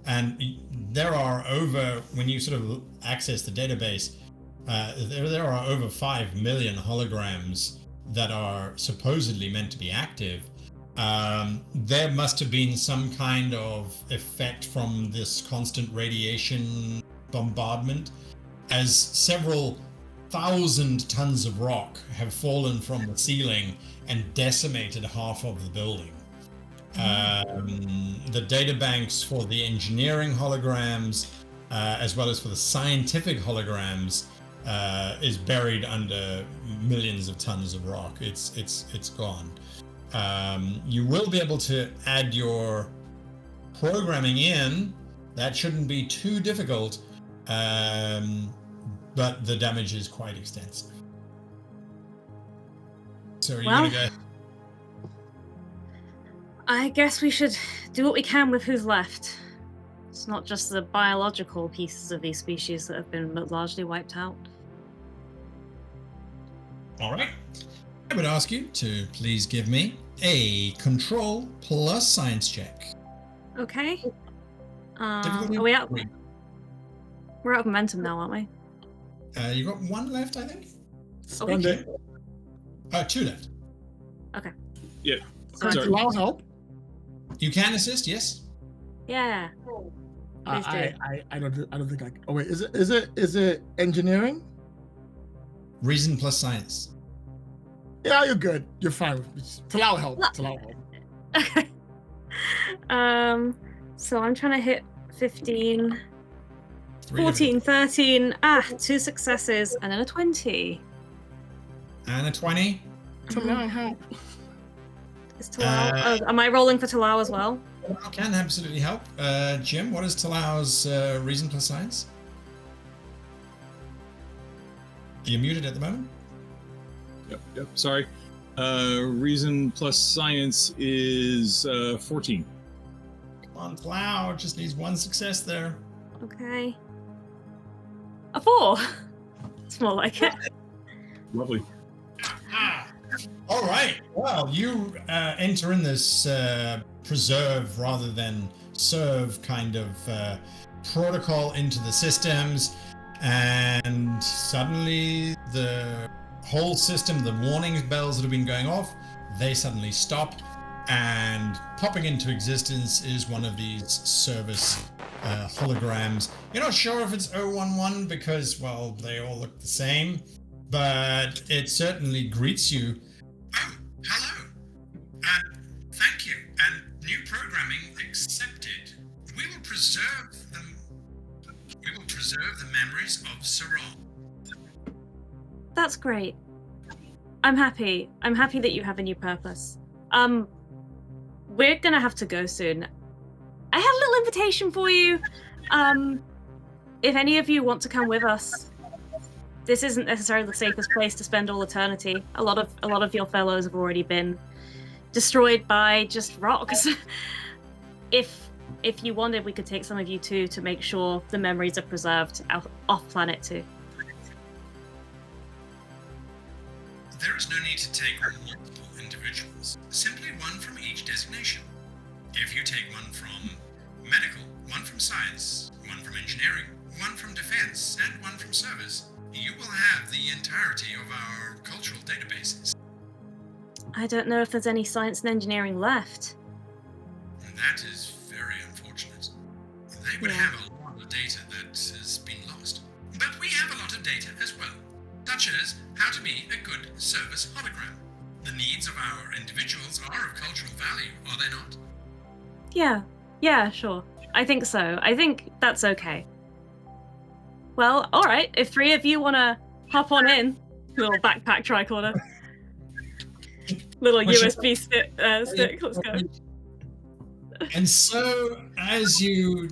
And there are over, when you sort of access the database, there are over 5 million holograms that are supposedly meant to be active. There must have been some kind of effect from this constant radiation bombardment, as several thousand tons of rock have fallen from the ceiling and decimated half of the building. The databanks for the engineering holograms, as well as for the scientific holograms, is buried under millions of tons of rock. It's gone. You will be able to add your programming in. That shouldn't be too difficult, but the damage is quite extensive. So are you going to go?
I guess we should do what we can with who's left. It's not just the biological pieces of these species that have been largely wiped out.
All right. I would ask you to please give me a control plus science check.
Okay.
Difficulty
Are we out?
3.
We're out of momentum now, aren't we?
You got 1 left, I think?
Spend it.
2 left.
Okay.
Yeah.
Can
Sorry.
allow help?
You can assist, yes?
Yeah. Please do.
I don't think I can. Oh wait, is it engineering?
Reason plus science.
Yeah, you're good. You're fine. Allow help.
No.
Allow help.
Okay. So I'm trying to hit 15,
3
14, 13. 2 successes and then a 20.
and a 20.
Allow help.
Is Talau? Am I rolling for Talau as well?
Talau can absolutely help. Jim, what is Talau's reason plus science? You're muted at the moment.
Yep. Sorry. Reason plus science is 14.
Come on, Talau, just needs 1 success there.
Okay. A 4. It's more like it.
Lovely.
All right. Well, you enter in this preserve rather than serve kind of protocol into the systems, and suddenly the whole system, the warning bells that have been going off, they suddenly stop, and popping into existence is one of these service holograms. You're not sure if it's 011 because, well, they all look the same, but it certainly greets you.
Oh, hello. Thank you. And new programming accepted. We will preserve them. We will preserve the memories of Saral.
That's great. I'm happy. I'm happy that you have a new purpose. We're gonna have to go soon. I had a little invitation for you. If any of you want to come with us, this isn't necessarily the safest place to spend all eternity. A lot of your fellows have already been destroyed by just rocks. If you wanted, we could take some of you too to make sure the memories are preserved off planet too.
There is no need to take multiple individuals, simply one from each designation. If you take one from medical, one from science, one from engineering, one from defense, and one from service, you will have the entirety of our cultural databases.
I don't know if there's any science and engineering left.
And that is very unfortunate. They would
Yeah.
have a lot of of data that has been lost. But we have a lot of data as well, such as how to be a good service hologram. The needs of our individuals are of cultural value, are they not?
Yeah, sure. I think so. I think that's okay. Well, all right. If 3 of you want to hop on in, little backpack tricorder, little USB stick, let's go.
And so, as you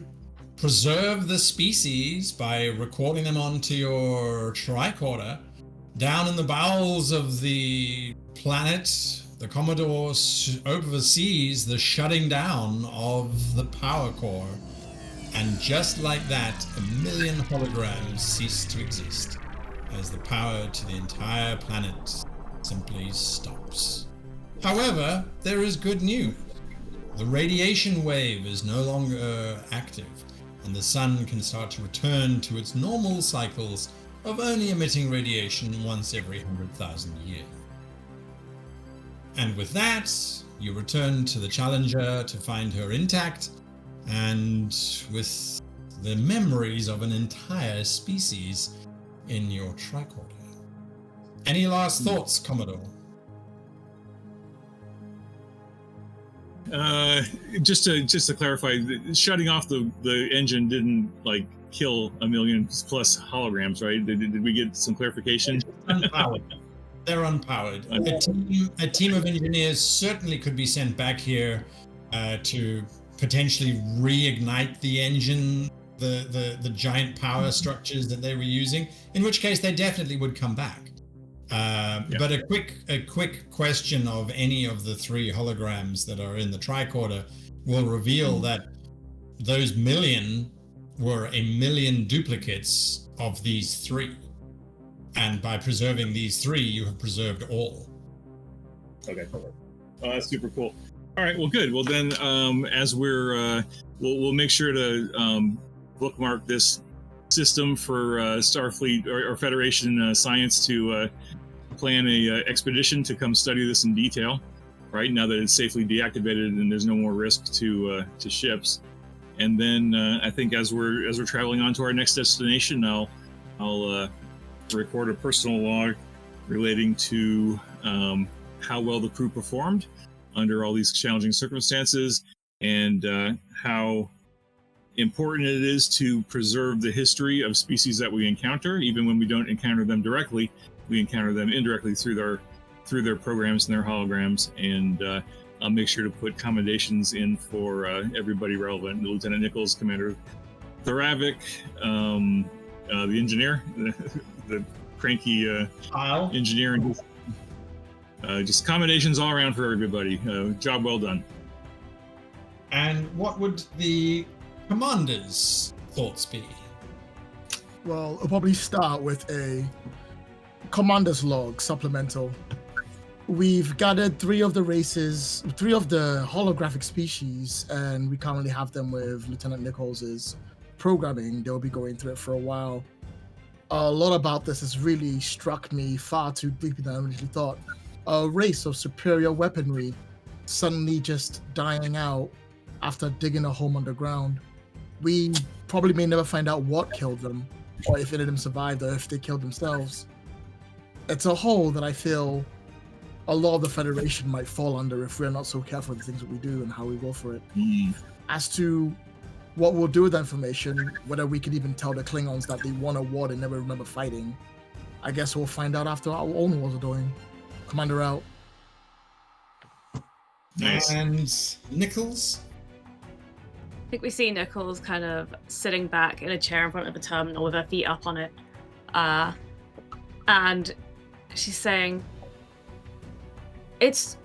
preserve the species by recording them onto your tricorder, down in the bowels of the planet, the Commodore oversees the shutting down of the power core. And just like that, 1 million holograms cease to exist as the power to the entire planet simply stops. However, there is good news. The radiation wave is no longer active, and the sun can start to return to its normal cycles of only emitting radiation once every 100,000 years. And with that, you return to the Challenger to find her intact, and with the memories of an entire species in your tricorder. Any last thoughts, Commodore?
Just to clarify, shutting off the engine didn't kill 1 million plus holograms, right? Did we get some clarification?
Unpowered. They're unpowered. A team of engineers certainly could be sent back here to potentially reignite the engine, the giant power structures that they were using, in which case they definitely would come back. But a quick question of any of the 3 holograms that are in the tricorder will reveal that those million were 1 million duplicates of these 3. And by preserving these 3, you have preserved all.
Okay. Oh, that's super cool. All right. Well, good. Well, then, as we'll make sure to bookmark this system for Starfleet or Federation science to plan a expedition to come study this in detail. Right now that it's safely deactivated and there's no more risk to ships. And then I think as we're traveling on to our next destination, I'll record a personal log relating to how well the crew performed under all these challenging circumstances, and how important it is to preserve the history of species that we encounter. Even when we don't encounter them directly, we encounter them indirectly through their programs and their holograms. And I'll make sure to put commendations in for everybody relevant: Lieutenant Nichols, Commander Thoravik, the engineer, the cranky engineer, and just commendations all around for everybody. Job well done.
And what would the commander's thoughts be?
Well, I'll probably start with a commander's log supplemental. We've gathered 3 of the holographic species, and we currently have them with Lieutenant Nichols's programming. They'll be going through it for a while. A lot about this has really struck me far too deeply than I originally thought. A race of superior weaponry suddenly just dying out after digging a home underground. We probably may never find out what killed them, or if any of them survived, or if they killed themselves. It's a hole that I feel a lot of the Federation might fall under if we're not so careful with the things that we do and how we go for it. As to what we'll do with that information, whether we could even tell the Klingons that they won a war they never remember fighting, I guess we'll find out after our own wars are doing. Commander out.
Nice.
And Nichols?
I think we see Nichols kind of sitting back in a chair in front of the terminal with her feet up on it. And she's saying, it's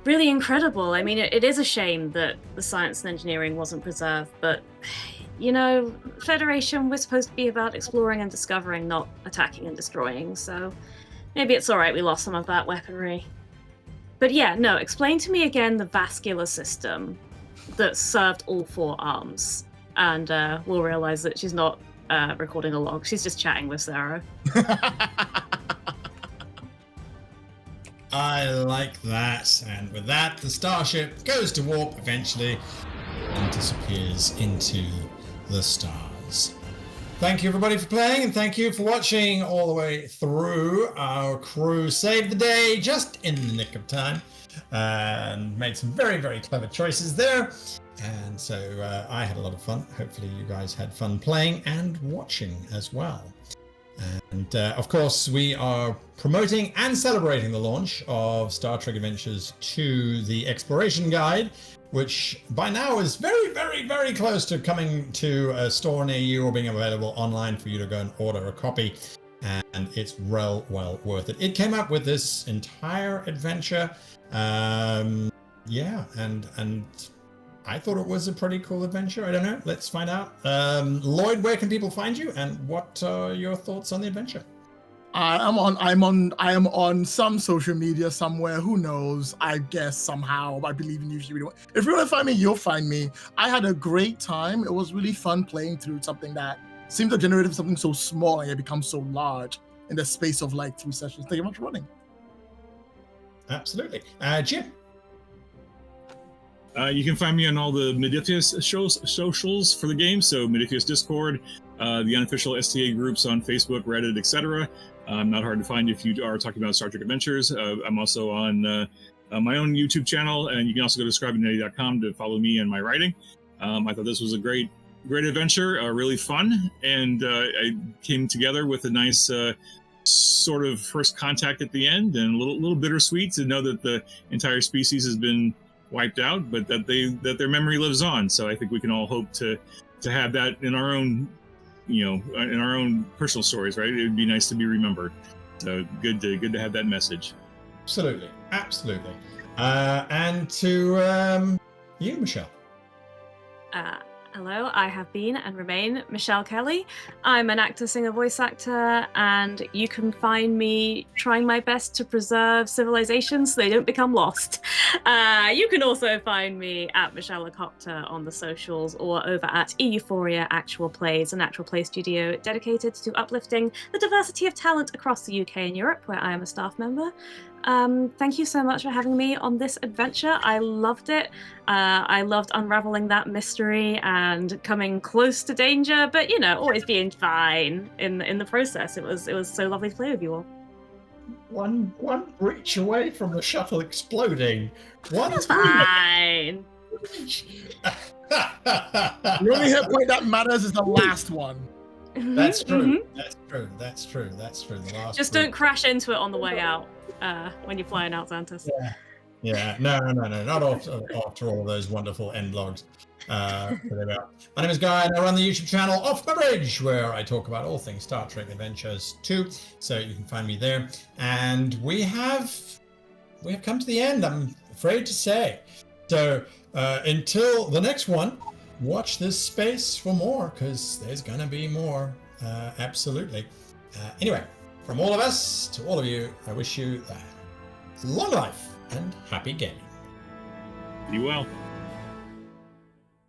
really incredible. I mean, it is a shame that the science and engineering wasn't preserved, but, Federation, we're supposed to be about exploring and discovering, not attacking and destroying, so maybe it's all right we lost some of that weaponry. But yeah, no, explain to me again the vascular system that served all 4 arms, and we'll realize that she's not recording a log. She's just chatting with Sarah.
I like that. And with that, the starship goes to warp eventually and disappears into the stars. Adventures. Thank you everybody for playing, and thank you for watching all the way through. Our crew saved the day just in the nick of time and made some very, very clever choices there. And so I had a lot of fun. Hopefully you guys had fun playing and watching as well. And of course, we are promoting and celebrating the launch of Star Trek Adventures 2, the Exploration Guide, which by now is very, very, very close to coming to a store near you or being available online for you to go and order a copy. And it's well worth it. It came up with this entire adventure. Yeah, and I thought it was a pretty cool adventure. I don't know. Let's find out. Lloyd, where can people find you, and what are your thoughts on the adventure?
I am on some social media somewhere. Who knows? I guess somehow. I believe in you. If you want to find me, you'll find me. I had a great time. It was really fun playing through something that seemed to generate something so small and it becomes so large in the space of like 3 sessions. Thank you much for running.
Absolutely. Jim.
You can find me on all the Modiphius socials for the game. So Modiphius Discord, the unofficial STA groups on Facebook, Reddit, etc. Not hard to find if you are talking about Star Trek Adventures. I'm also on my own YouTube channel, and you can also go to scribeandnetty.com to follow me and my writing. I thought this was a great adventure, really fun, and I came together with a nice sort of first contact at the end, and a little bittersweet to know that the entire species has been wiped out, but that their memory lives on. So I think we can all hope to have that in our own, in our own personal stories, right? It would be nice to be remembered. So good to have that message.
Absolutely. And to you, Michelle.
Hello, I have been and remain Michelle Kelly. I'm an actor, singer, voice actor, and you can find me trying my best to preserve civilizations so they don't become lost. You can also find me at Michelle Acopter on the socials, or over at EUphoria Actual Plays, an actual play studio dedicated to uplifting the diversity of talent across the UK and Europe, where I am a staff member. Thank you so much for having me on this adventure. I loved it. I loved unraveling that mystery and coming close to danger, but always being fine in the process. It was so lovely to play with you all.
One breach away from the shuttle exploding.
It's fine.
The only hit point that matters is the last one.
That's true. That's true. The last.
Just don't crash into it on the way out when you're flying out, Xanthus.
Yeah. No. Not after all of those wonderful end logs. My name is Guy, and I run the YouTube channel Off the Bridge, where I talk about all things Star Trek Adventures 2. So you can find me there. And we have come to the end, I'm afraid to say. So until the next one, watch this space for more, because there's gonna be more. Absolutely. Anyway, from all of us to all of you, I wish you long life and happy gaming.
Be well.